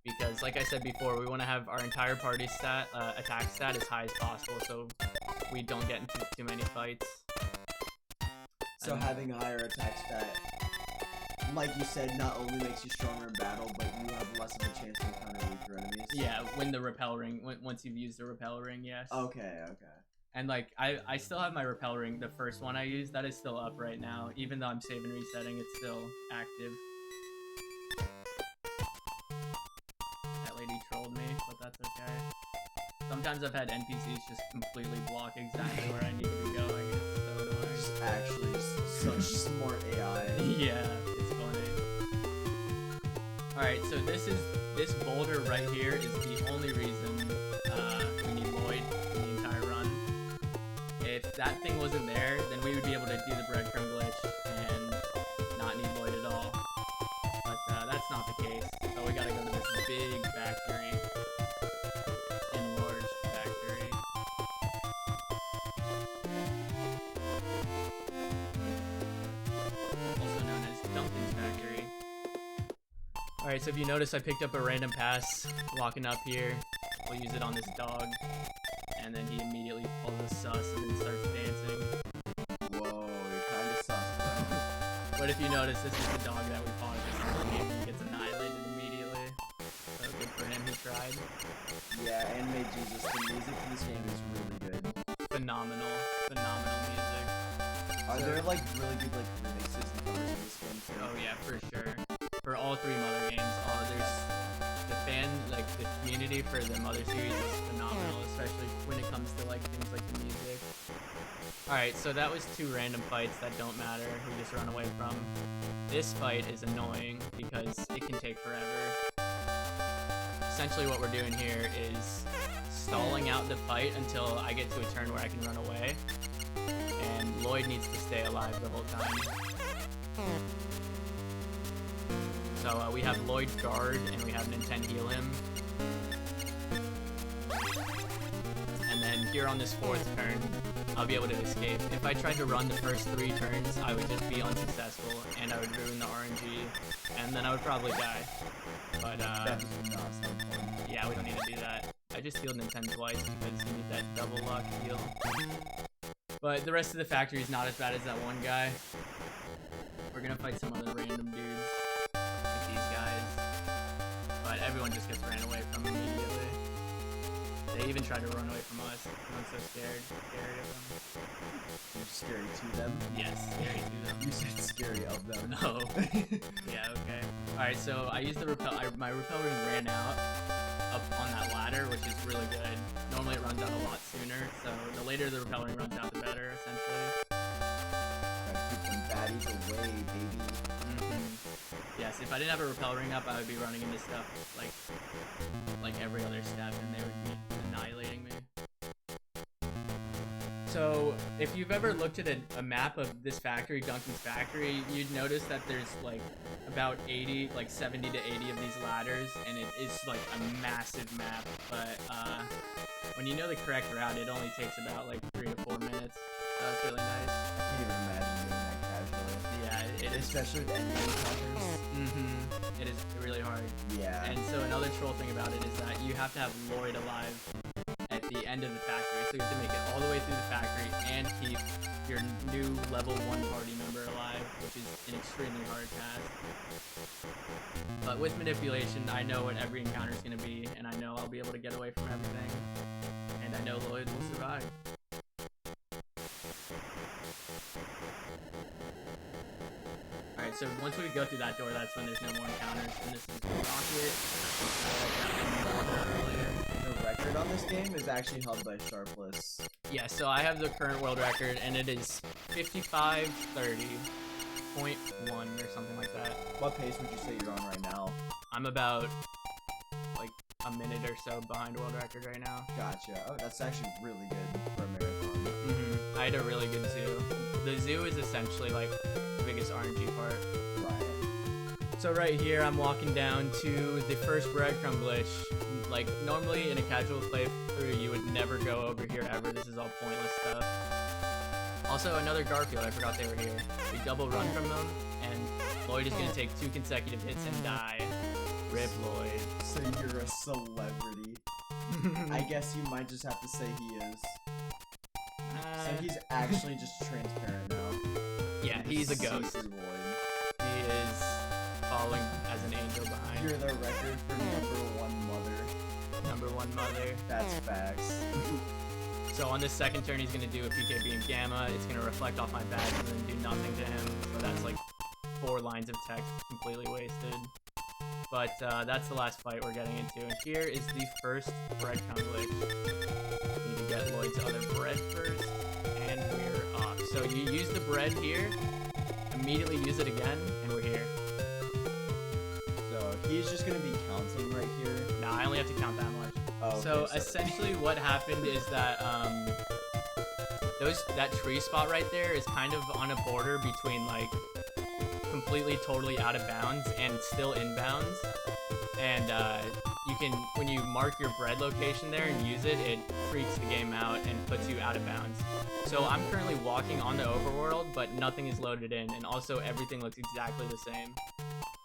Because, like I said before, we want to have our entire party stat, attack stat as high as possible, so we don't get into too many fights.
So having a higher attack stat, like you said, not only makes you stronger in battle, but you have less of a chance to encounter weaker enemies.
Yeah, when the repel ring, once you've used the repel ring, yes.
Okay.
And like, I still have my repel ring, the first one I used, that is still up right now. Even though I'm save and resetting, it's still active. That lady trolled me, but that's okay. Sometimes I've had NPCs just completely block exactly where I need to be going. It's so annoying.
Just actually such smart AI.
Yeah, it's funny. Alright, so this boulder right here is the only reason we need Lloyd in the entire run. If that thing wasn't there, then we would be able to do the breadcrumb glitch and not need Lloyd at all. But that's not the case, so we gotta go to this big factory. Enlarged factory. Also known as Duncan's factory. Alright, so if you notice, I picked up a random pass walking up here. We'll use it on this dog. And then he immediately pulls a sus and then starts dancing.
Whoa, you're kind of sus, bro.
But if you notice, this is the dog that we fought this game. He gets annihilated immediately. So good for him, he tried.
Yeah, Anime Jesus, the music in this game is really good.
Phenomenal music.
Are there like really good like remixes and covers in this game too?
Oh yeah, for sure. For all 3 Mother games, there's the community for the Mother series is phenomenal, especially when it comes to like things like the music. Alright, so that was 2 random fights that don't matter, we just run away from. This fight is annoying because it can take forever. Essentially what we're doing here is stalling out the fight until I get to a turn where I can run away. And Lloyd needs to stay alive the whole time. So we have Lloyd guard and we have Nintendo heal him. And then here on this 4th turn, I'll be able to escape. If I tried to run the first 3 turns, I would just be unsuccessful and I would ruin the RNG and then I would probably die. But
That does not sound fun.
yeah, we don't need to do that. I just healed Nintendo twice because you need that double luck heal. But the rest of the factory is not as bad as that one guy. We're gonna fight some other random dudes. Like these guys. But everyone just gets ran away from immediately. They even tried to run away from us. I'm so scared. Scary of them.
You're scary to them?
Yes, scary to them.
You said scary of them.
No. Yeah, okay. Alright, so I used the repel. My repel ring ran out up on that ladder, which is really good. Normally it runs out a lot sooner, so the later the repel ring runs out, the better, essentially.
Gotta keep them baddies away, baby.
Yes, if I didn't have a repel ring up, I would be running into stuff like every other step, and they would be annihilating me. So, if you've ever looked at a map of this factory, Duncan's factory, you'd notice that there's like about 70 to 80 of these ladders, and it is like a massive map. But when you know the correct route, it only takes about like 3 to 4 minutes. So that's really nice.
I can't even imagine doing that casually.
Yeah, it is.
Especially with enemy encounters.
It is really hard.
Yeah.
And so another troll thing about it is that you have to have Lloyd alive at the end of the factory. So you have to make it all the way through the factory and keep your new level 1 party member alive, which is an extremely hard task. But with manipulation, I know what every encounter is going to be, and I know I'll be able to get away from everything. And I know Lloyd will survive. Alright, so once we go through that door, that's when there's no more encounters. And this is Rocket.
The record on this game is actually held by Sharpless.
Yeah, so I have the current world record, and it is 55:30.1 or something like that.
What pace would you say you're on right now?
I'm about like a minute or so behind world record right now.
Gotcha. Oh, that's actually really good for a marathon.
I had a really good zoo. The zoo is essentially like the biggest RNG part.
Right.
So right here, I'm walking down to the first breadcrumb glitch. Like normally in a casual playthrough, you would never go over here ever. This is all pointless stuff. Also, another Garfield. I forgot they were here. We double run from them, and Lloyd is gonna take 2 consecutive hits and die. Rip Lloyd.
So you're a celebrity. I guess you might just have to say he is. So he's actually just transparent now.
Yeah, he's a ghost.
See through Lloyd.
He is following as an angel behind.
You're the record for #1 mother.
#1 mother.
That's facts.
So on this second turn, he's gonna do a PKB and Gamma. It's gonna reflect off my badge and then do nothing to him. So that's like 4 lines of text completely wasted. But that's the last fight we're getting into. And here is the first breadcrumb glitch. Need to get Lloyd's other bread first, and we're off. So you use the bread here, immediately use it again, and we're here.
So he's just gonna be counting right here.
Nah, I only have to count that much.
Oh, okay,
So essentially what happened is that that tree spot right there is kind of on a border between like completely totally out of bounds and still in bounds. And you can, when you mark your bread location there and use it, it freaks the game out and puts you out of bounds. So I'm currently walking on the overworld, but nothing is loaded in, and also everything looks exactly the same.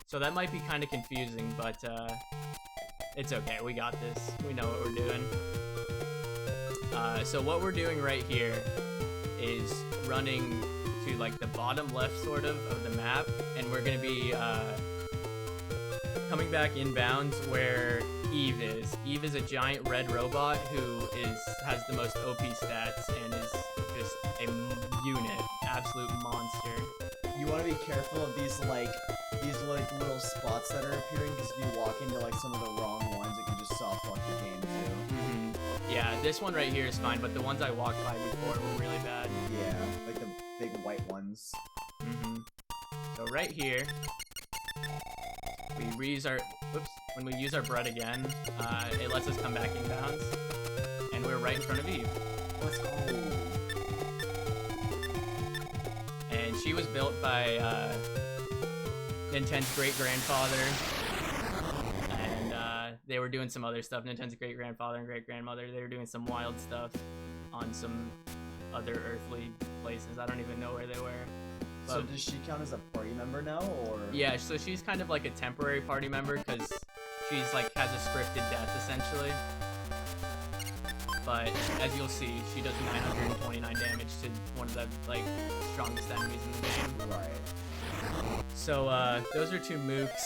So that might be kind of confusing, but it's okay, we got this. We know what we're doing. So what we're doing right here is running to like the bottom left sort of the map, and we're gonna be coming back inbounds where Eve is. Eve is a giant red robot who has the most OP stats and is just a unit, absolute monster.
You want to be careful of these little spots that are appearing, because if you walk into like some of the wrong ones, it can just soft lock your game too.
Yeah, this one right here is fine, but the ones I walked by before were really bad.
Yeah, like the big white ones.
So right here, we reuse our, when we use our bread again, it lets us come back inbounds, and we're right in front of Eve.
Let's go.
And she was built by Nintendo's great-grandfather, and they were doing some other stuff. Nintendo's great-grandfather and great-grandmother, they were doing some wild stuff on some other earthly places. I don't even know where they were.
So does she count as a party member now, or?
Yeah, so she's kind of like a temporary party member, because she's like has a scripted death essentially. But as you'll see, she does 929 damage to one of the like strongest enemies in the game.
Right.
So those are 2 mooks.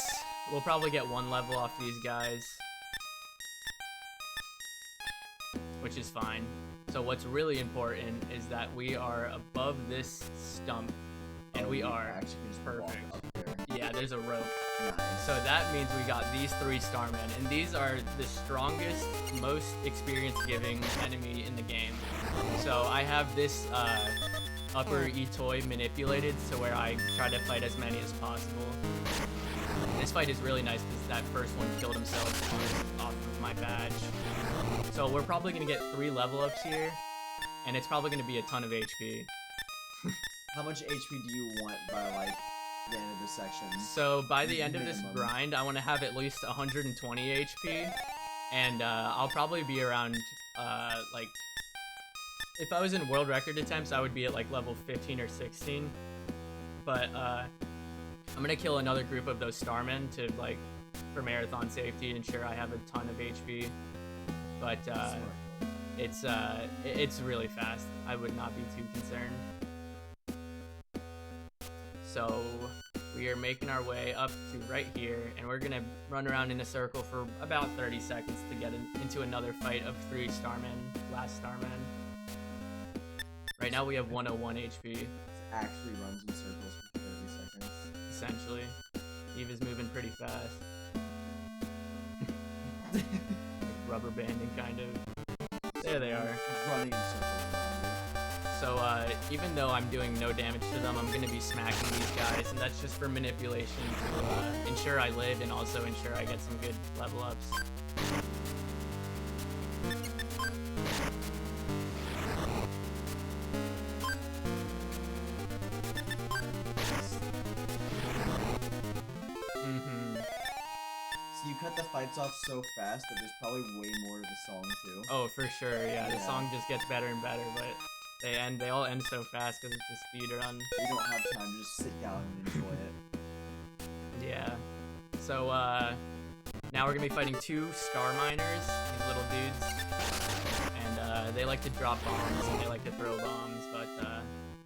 We'll probably get 1 level off these guys, which is fine. So what's really important is that we are above this stump. And we are perfect. Yeah, there's a rope.
Nice.
So that means we got these 3 Starmen, and these are the strongest, most experience-giving enemy in the game. So I have this upper E-Toy manipulated to where I try to fight as many as possible. This fight is really nice because that first one killed himself off of my badge. So we're probably going to get 3 level ups here, and it's probably going to be a ton of HP.
How much HP do you want by like the end of this section?
So by the end of this grind, I want to have at least 120 HP, and I'll probably be around like, if I was in world record attempts, I would be at like level 15 or 16. But I'm gonna kill another group of those Starmen to like, for marathon safety, ensure I have a ton of HP. But It's really fast. I would not be too concerned. So we are making our way up to right here, and we're gonna run around in a circle for about 30 seconds to get into another fight of 3 Starmen, last Starman. Right now we have 101 HP.
It actually runs in circles for 30 seconds.
Essentially. Eve is moving pretty fast. Rubber banding, kind of. There they are.
Running in circles.
So, even though I'm doing no damage to them, I'm gonna be smacking these guys, and that's just for manipulation to ensure I live and also ensure I get some good level ups.
You cut the fights off so fast that there's probably way more to the song too.
Oh, for sure, yeah. The song just gets better and better, but they all end so fast because it's a speed run.
You don't have time to just sit down and enjoy it.
Yeah. So, now we're gonna be fighting 2 Star Miners, these little dudes. And, they like to drop bombs and they like to throw bombs, but,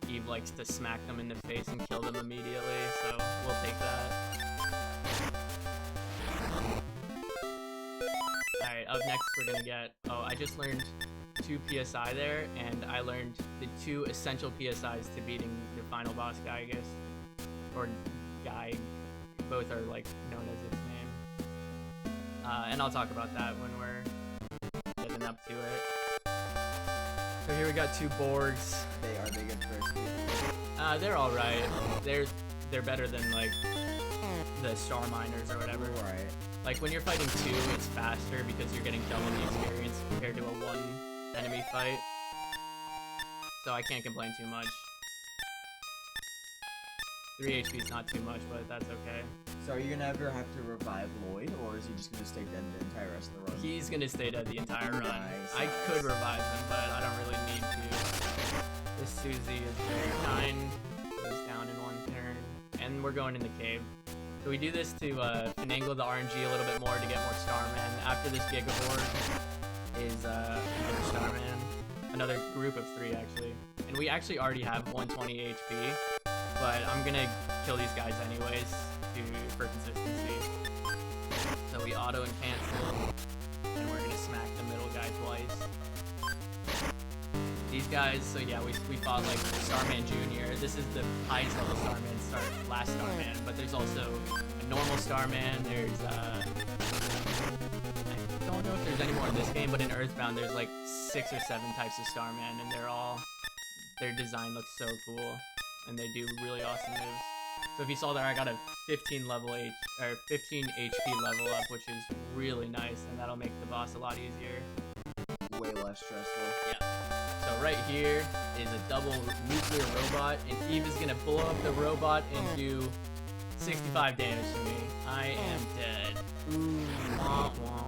Eve likes to smack them in the face and kill them immediately, so we'll take that. Alright, up next we're gonna get... Oh, I just learned 2 PSI there, and I learned the 2 essential PSIs to beating the final boss guy, I guess. Or guy. Both are, like, known as its name. And I'll talk about that when we're getting up to it. So here we got 2 Borgs.
Are they good first?
They're alright. They're better than, like, the Star Miners or whatever.
Right.
Like, when you're fighting 2, it's faster because you're getting double the experience compared to a 1 enemy fight. So I can't complain too much. 3 HP is not too much, but that's okay.
So are you gonna ever have to revive Lloyd, or is he just gonna stay dead the entire rest of the run?
He's gonna stay dead the entire run.
Nice,
I could revive him, but I don't really need to. This Susie is very kind. Goes down in 1 turn. And we're going in the cave. So we do this to finagle the RNG a little bit more to get more Starman. After this Gigaboard is another Starman. Another group of 3, actually. And we actually already have 120 HP. But I'm gonna kill these guys anyways for consistency. So we auto and cancel. And we're gonna smack the middle guy twice. These guys, so yeah, we fought like Starman Jr. This is the highest level Starman, last Starman, but there's also a normal Starman, there's I don't know if there's any more in this game, but in Earthbound there's like 6 or 7 types of Starman, and their design looks so cool, and they do really awesome moves. So if you saw there, I got a 15 HP level up, which is really nice, and that'll make the boss a lot easier.
Way less stressful.
Yeah. So right here is a double nuclear robot, and Eve is gonna blow up the robot and do 65 damage to me. I am dead. Ooh. Wah, wah.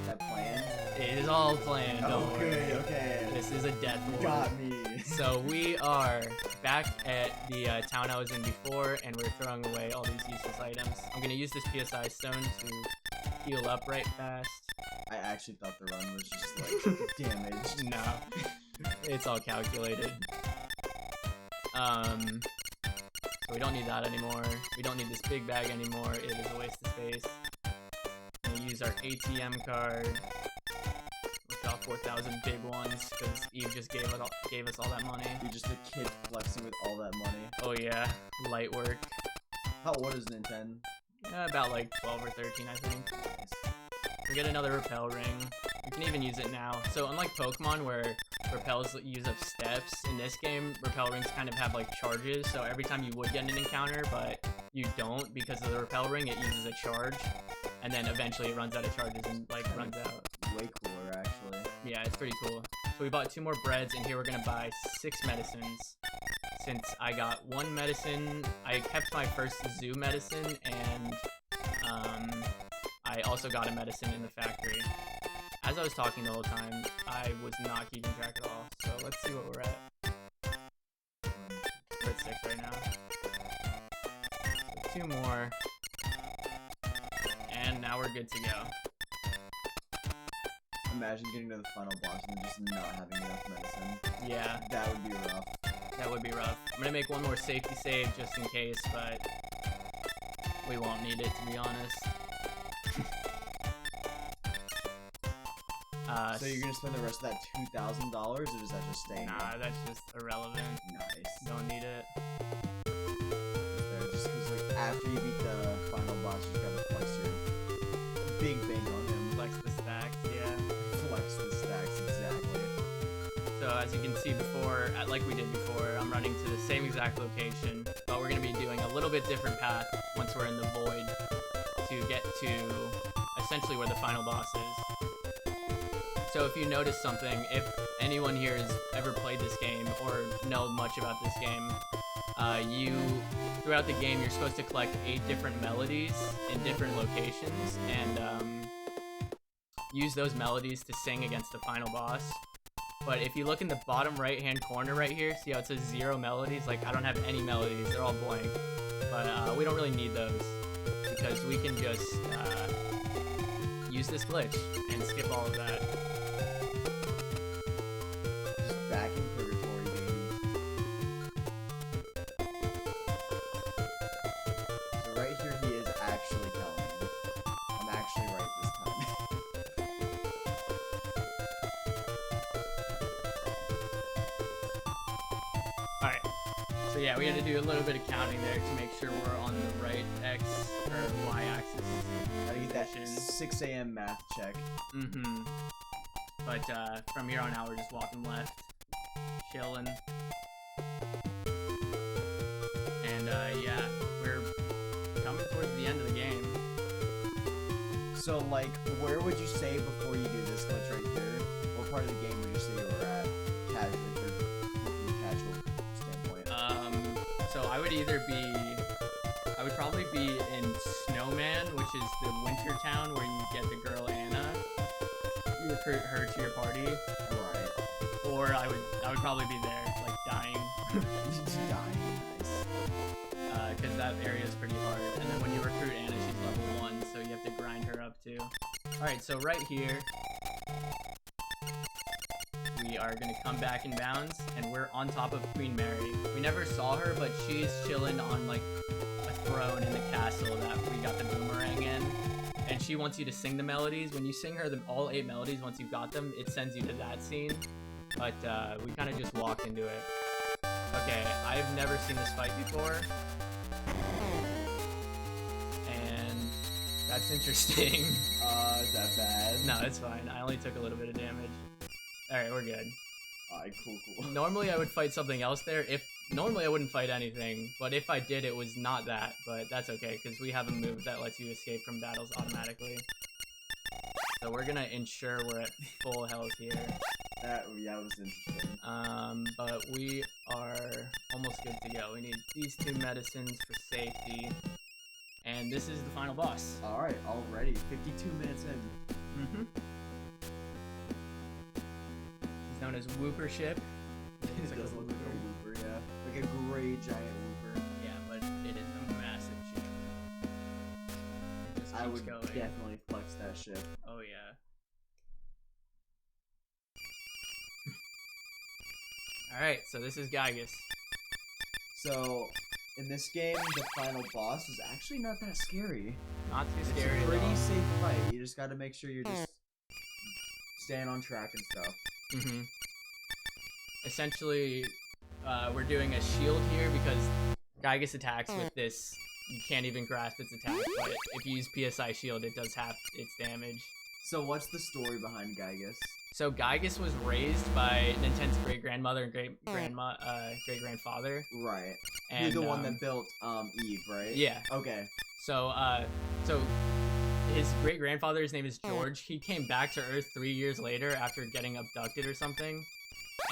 Is that planned?
It is all planned. Don't worry.
Okay.
This is a death board.
Got me.
So we are back at the town I was in before, and we're throwing away all these useless items. I'm gonna use this PSI stone to heal up right fast.
I actually thought the run was just like damaged.
No, it's all calculated. So we don't need that anymore. We don't need this big bag anymore. It is a waste of space. We use our ATM card. We got 4,000 big ones because Eve just gave us all that money.
You're just a kid flexing with all that money.
Oh yeah, light work.
How old is Nintendo?
About like 12 or 13, I think.
Nice.
We get another repel ring. You can even use it now. So unlike Pokemon where repels use up steps, in this game repel rings kind of have like charges, so every time you would get an encounter but you don't because of the repel ring, it uses a charge, and then eventually it runs out of charges and like runs out.
Way cooler actually.
Yeah, it's pretty cool. So we bought 2 more breads, and here we're gonna buy 6 medicines. Since I got 1 medicine, I kept my first zoo medicine, and I also got a medicine in the factory. As I was talking the whole time, I was not keeping track at all. So let's see what we're at. We're at 6 right now. So 2 more. And now we're good to go.
imagine getting to the final boss and just not having enough medicine.
Yeah,
That would be rough.
that would be rough. I'm gonna make one more safety save just in case, but we won't need it, to be honest.
So you're gonna spend the rest of that $2,000, or does that just stay?
Nah, that's just irrelevant.
Nice.
Don't need it.
There, just because like after you beat the final boss, you gotta flex your big bank on him.
Flex the stacks, yeah.
Flex the stacks, exactly.
So as you can see before, like we did before, I'm running to the same exact location, but we're gonna be doing a little bit different path once we're in the void to get to essentially where the final boss is. So if you notice something, if anyone here has ever played this game or know much about this game, throughout the game, you're supposed to collect 8 different melodies in different locations and use those melodies to sing against the final boss. But if you look in the bottom right-hand corner right here, see how it says 0 melodies? Like, I don't have any melodies, they're all blank. But we don't really need those because we can just use this glitch and skip all of that.
Back in purgatory, baby. So right here, he is actually telling me. I'm actually right this time.
Alright, so yeah, we had to do a little bit of counting there to make sure we're on the right X or Y axis.
Gotta get that
position.
6 a.m. math check.
Mm-hmm. But from here on out, we're just walking left, chilling. And yeah, we're coming towards the end of the game.
So, like, where would you say before you do this glitch right here? What part of the game would you say you were at? Casually, from a casual standpoint.
So I would probably be in Snowman, which is the winter town where you get the girl Anna. You recruit her to your party.
Right.
Or I would probably be there, like, dying.
Dying. Nice.
Because that area is pretty hard. And then when you recruit Anna, she's level 1, so you have to grind her up too. Alright, so right here, we are going to come back in bounds, and we're on top of Queen Mary. We never saw her, but she's chilling on, like, a throne in the castle that we got the boomerang in. And she wants you to sing the melodies. When you sing her all 8 melodies, once you've got them, it sends you to that scene. But we kind of just walked into it. Okay, I've never seen this fight before. And that's interesting.
Is that bad?
No, it's fine. I only took a little bit of damage. Alright, we're good.
Alright, cool.
Normally I would fight something else there. Normally I wouldn't fight anything, but if I did, it was not that. But that's okay, because we have a move that lets you escape from battles automatically. So we're gonna ensure we're at full health here.
That was interesting.
But we are almost good to go. We need these 2 medicines for safety. And this is the final boss.
Alright, already. 52 minutes in.
Mm-hmm. He's known as Whooper Ship.
It does look like a whooper, yeah. Like a gray giant whooper.
Yeah, but it is a massive ship. It just
I
keeps
would
going.
definitely flex that ship.
Oh yeah. Alright, so this is Gygus.
So, in this game, the final boss is actually not that scary.
Not too
It's
scary
a
at
pretty
all.
safe fight. You just gotta make sure you're just staying on track and stuff.
Mm-hmm. Essentially, we're doing a shield here because Gygus attacks with this. You can't even grasp its attack, but if you use PSI shield, it does half its damage.
So what's the story behind Gygus?
So Gygus was raised by Nintendo's great-grandmother and great-grandfather.
Right.
And,
You're the one that built Eve, right?
Yeah.
Okay.
So his great-grandfather's name is George. He came back to Earth 3 years later after getting abducted or something,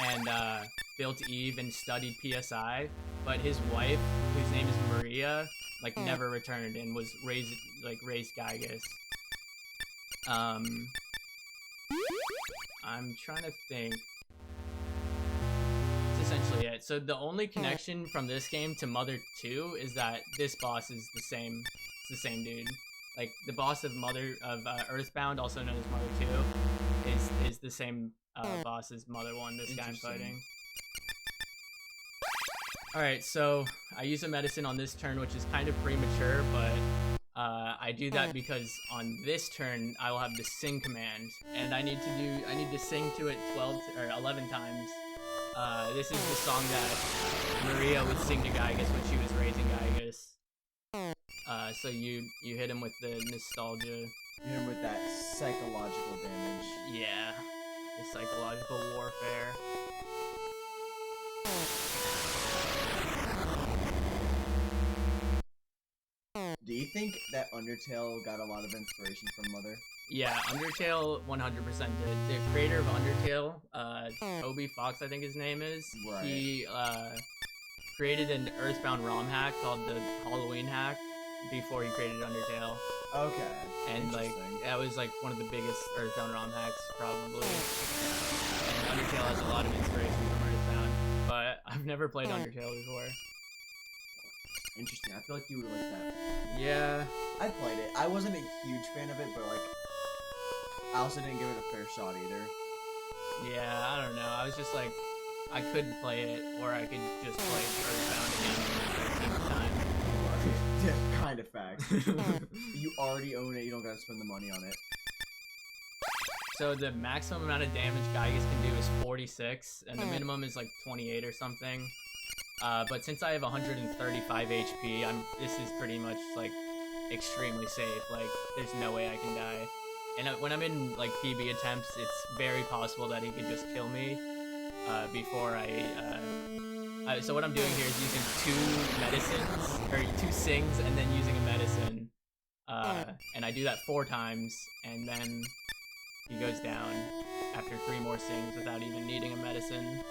and built Eve and studied PSI. But his wife, whose name is Maria, like never returned and was raised Gygus. I'm trying to think. That's essentially it. So the only connection from this game to Mother 2 is that this boss is the same. It's the same dude. Like the boss of Earthbound, also known as Mother 2, is is the same boss as Mother 1, this guy I'm fighting. Alright, so I use a medicine on this turn, which is kind of premature, but I do that because on this turn I will have the sing command, and I need to sing to it 11 times. This is the song that Maria would sing to Gygus when she was raising Gygus. So you hit him with the nostalgia.
You hit him with that psychological damage.
Yeah, the psychological warfare.
Do you think that Undertale got a lot of inspiration from Mother?
Yeah, Undertale 100% did. The creator of Undertale, Toby Fox, I think his name is,
Right.
he created an Earthbound ROM hack called the Halloween hack before he created Undertale.
Okay.
And like that was like one of the biggest Earthbound ROM hacks probably. And Undertale has a lot of inspiration from Earthbound, but I've never played Undertale before.
Interesting. I feel like you would like that.
Yeah.
I played it. I wasn't a huge fan of it, but like, I also didn't give it a fair shot either.
Yeah, I don't know. I was just like, I could play it, or I could just play Earthbound again for the 13th time.
Yeah, kind of facts. You already own it. You don't gotta spend the money on it.
So the maximum amount of damage Gygus can do is 46, and the minimum is like 28 or something. But since I have 135 HP, this is pretty much like extremely safe. Like, there's no way I can die. And when I'm in like PB attempts, it's very possible that he could just kill me before so what I'm doing here is using 2 medicines, or 2 sings, and then using a medicine. And I do that 4 times, and then he goes down after 3 more sings without even needing a medicine.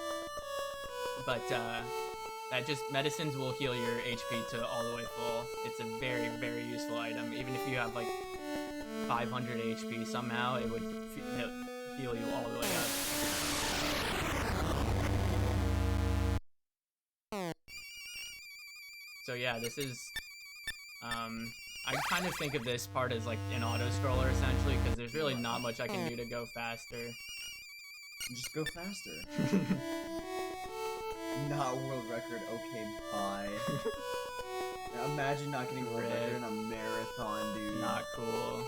But medicines will heal your HP to all the way full. It's a very, very useful item. Even if you have like 500 HP somehow, it would heal you all the way up. So yeah, this is, I kind of think of this part as like an auto-scroller essentially, because there's really not much I can do to go faster.
Just go faster. Not world record, okay, bye. Imagine not getting world record in a marathon, dude.
Not cool.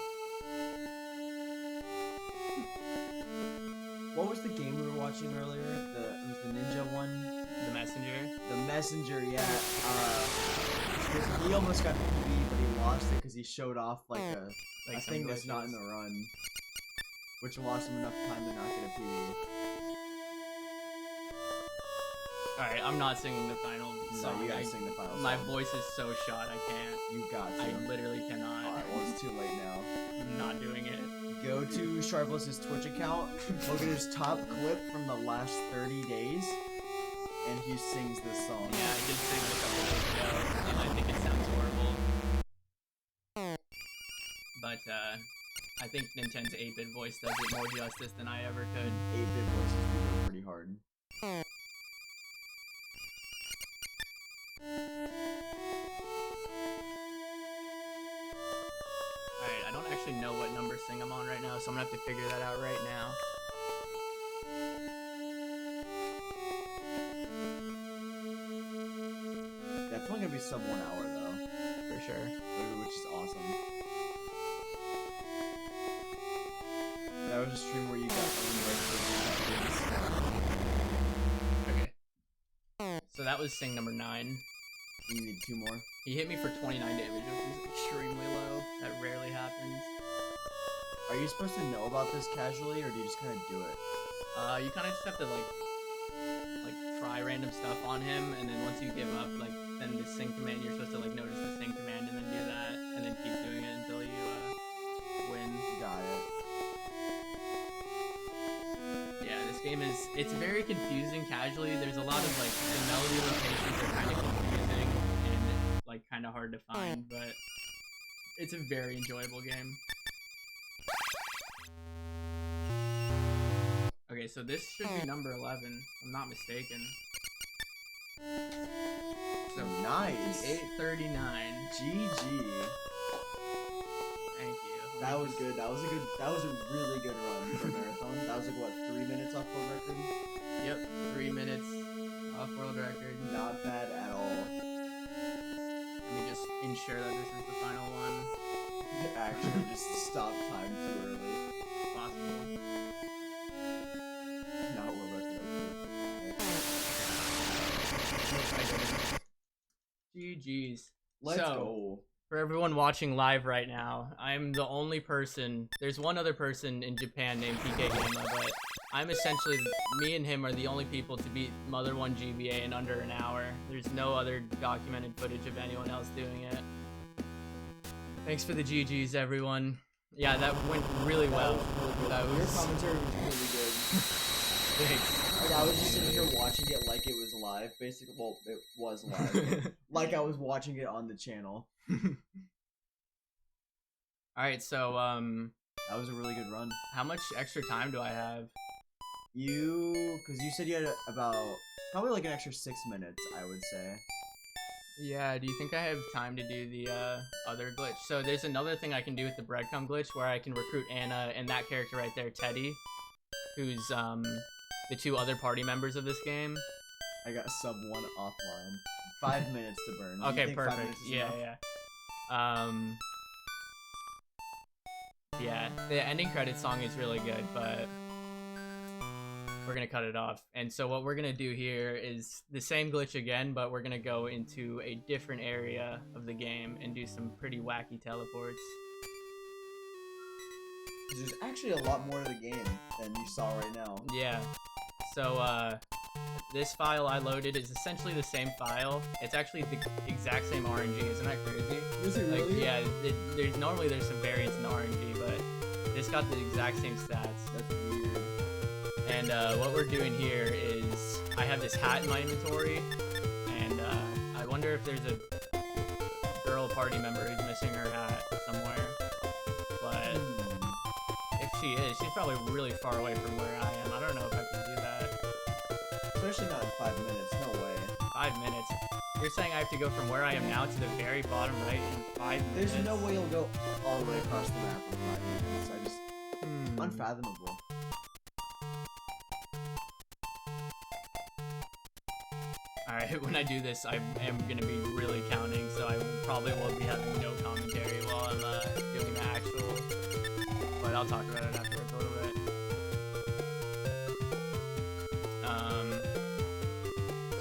What was the game we were watching earlier? It was the ninja one?
The Messenger?
The Messenger, yeah. He almost got the PB, but he lost it because he showed off like a thing that's not in the run. Which lost him enough time to not get a PB.
Alright, I'm not singing the final song.
No, you gotta sing the final song.
My voice is so shot, I can't.
You got to.
I literally cannot.
Alright, well, it's too late now.
I'm not doing it.
Go to Sharpless's Twitch account, look at his top clip from the last 30 days, and he sings this song.
Yeah, I did sing it a couple days ago, and I think it sounds horrible. But, I think Nintendo's 8-bit voice does it more justice than I ever could.
8-bit voices do go pretty hard.
Alright, I don't actually know what number sing I'm on right now, so I'm gonna have to figure that out right now.
Definitely gonna be sub 1 hour though.
For sure.
Which is awesome. That was a stream where you got
Okay. So that was sing number 9.
You need 2 more.
He hit me for 29 damage, which is extremely low. That rarely happens.
Are you supposed to know about this casually, or do you just kind of do it?
You kind of just have to like try random stuff on him, and then once you give up, like then the sing command, you're supposed to like notice the sing command and then do that, and then keep doing it until you win.
Got it.
Yeah, this game it's very confusing casually. There's a lot of like the melody locations are kind of confusing and like kind of hard to find, but it's a very enjoyable game. Okay, so this should be number 11, if I'm not mistaken. So
Nice.
839.
GG.
Thank you.
That was good. That was a really good run for a marathon. That was like what, 3 minutes off world record?
Yep, 3 minutes off world record.
Not bad at all.
Let me just ensure that this is the final one.
Actually, just stop time too early.
Possible.
Not world record.
GG's.
Let's
So,
go.
For everyone watching live right now, I'm the only person. There's one other person in Japan named PK Gamer, but I'm essentially, me and him are the only people to beat Mother 1 GBA in under an hour. There's no other documented footage of anyone else doing it. Thanks for the GGs, everyone. Yeah, that went really well. That
Your
was
commentary was really good.
thanks.
Like, I was just sitting here watching it like it was live, basically. Well, it was live. Like I was watching it on the channel.
Alright, so,
That was a really good run.
how much extra time do I have?
Because you said you had about, probably like an extra 6 minutes, I would say.
Yeah, do you think I have time to do the other glitch? So there's another thing I can do with the breadcrumb glitch where I can recruit Anna and that character right there, Teddy, who's the 2 other party members of this game.
I got sub 1 offline. 5 minutes to burn. Do you
Okay,
think 5
perfect.
minutes is
Yeah,
enough?
yeah. Yeah, the ending credit song is really good, but we're gonna cut it off. And so what we're gonna do here is the same glitch again, but we're gonna go into a different area of the game and do some pretty wacky teleports.
There's actually a lot more to the game than you saw right now.
Yeah. So this file I loaded is essentially the same file. It's actually the exact same RNG. Isn't that crazy?
Is it really?
Like, yeah. There's some variance in the RNG, but this got the exact same stats.
That's weird.
And what we're doing here is I have this hat in my inventory, and I wonder if there's a girl party member who's missing her hat somewhere. But if she is, she's probably really far away from where I am. I don't know if I can do that.
Especially not in 5 minutes. No way.
5 minutes. You're saying I have to go from where I am now to the very bottom right in 5 minutes?
There's no way you'll go all the way across the map in 5 minutes. I just unfathomable.
Alright, when I do this, I am gonna be really counting, so I probably will be having no commentary while I'm doing the actual. But I'll talk about it afterwards a little bit.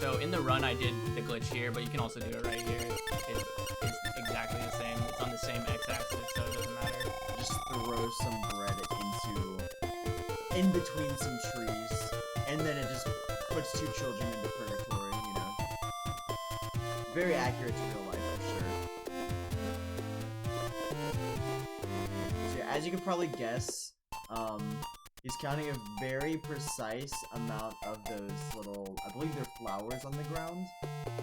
So in the run, I did the glitch here, but you can also do it right here. It's exactly the same. It's on the same x-axis, so it doesn't matter.
Just throw some bread in between some trees, and then it just puts 2 children into purgatory, you know. Very accurate to real life, for sure. So yeah, as you can probably guess, he's counting a very precise amount of those little, I believe they're flowers on the ground,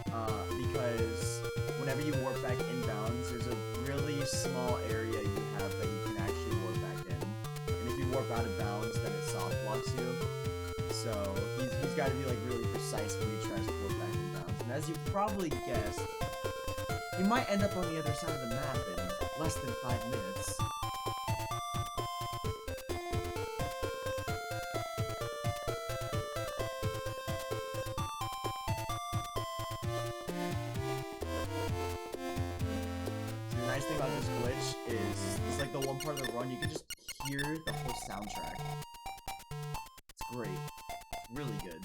because whenever you warp back inbounds, there's a really small area you have that you can actually warp back in. And if you warp out of bounds, then it soft blocks you. So he's got to be like really precise when he tries to warp back inbounds. And as you probably guessed, he might end up on the other side of the map in less than 5 minutes. The nice thing about this glitch is it's like the one part of the run you can just hear the whole soundtrack. It's great. It's really good.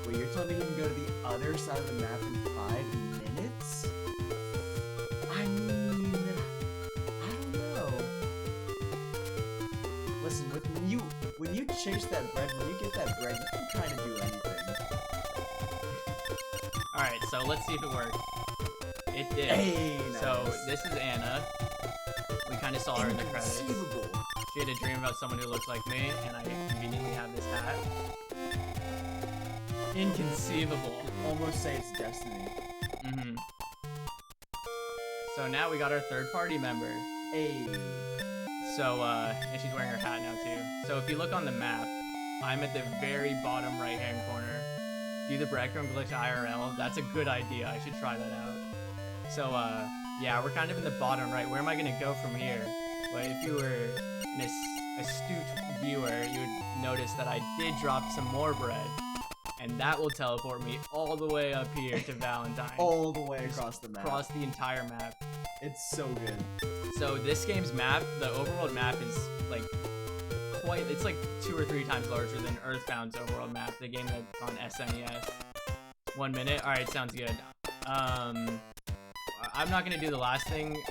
Wait, you're telling me you can go to the other side of the map in 5 minutes? I mean, I don't know. Listen, when you chase that bread, when you get that bread, you can kind of do anything.
Alright, so let's see if it works. It did.
Hey,
So
nice.
this is Anna. We kind of saw her in the credits.
Inconceivable.
She had a dream about someone who looked like me, and I conveniently have this hat. Inconceivable.
Almost say it's destiny.
Mm-hmm. So now we got our third party member.
Hey.
So, and she's wearing her hat now too. So if you look on the map, I'm at the very bottom right-hand corner. do the breadcrumb glitch IRL. That's a good idea. I should try that out. So, yeah, we're kind of in the bottom right. Where am I gonna go from here? But if you were an astute viewer, you would notice that I did drop some more bread. And that will teleport me all the way up here to Valentine.
All the way across the map.
Across the entire map.
It's so good.
So this game's map, the overworld map is like it's like 2 or 3 times larger than Earthbound's overworld map, the game that's on SNES. 1 minute? Alright, sounds good. I'm not gonna do the last thing.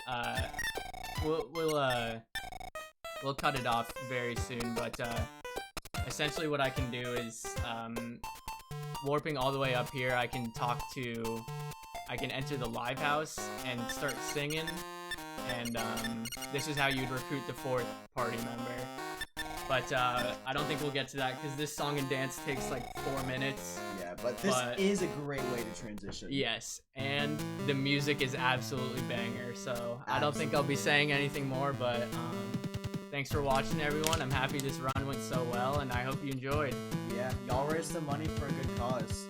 We'll cut it off very soon, but essentially what I can do is warping all the way up here, I can enter the live house and start singing, and this is how you'd recruit the 4th party member. But I don't think we'll get to that because this song and dance takes like 4 minutes.
Yeah, but this is a great way to transition.
Yes, and the music is absolutely banger, so I don't think I'll be saying anything more, but thanks for watching, everyone. I'm happy this run went so well, and I hope you enjoyed.
Yeah, y'all raised some money for a good cause.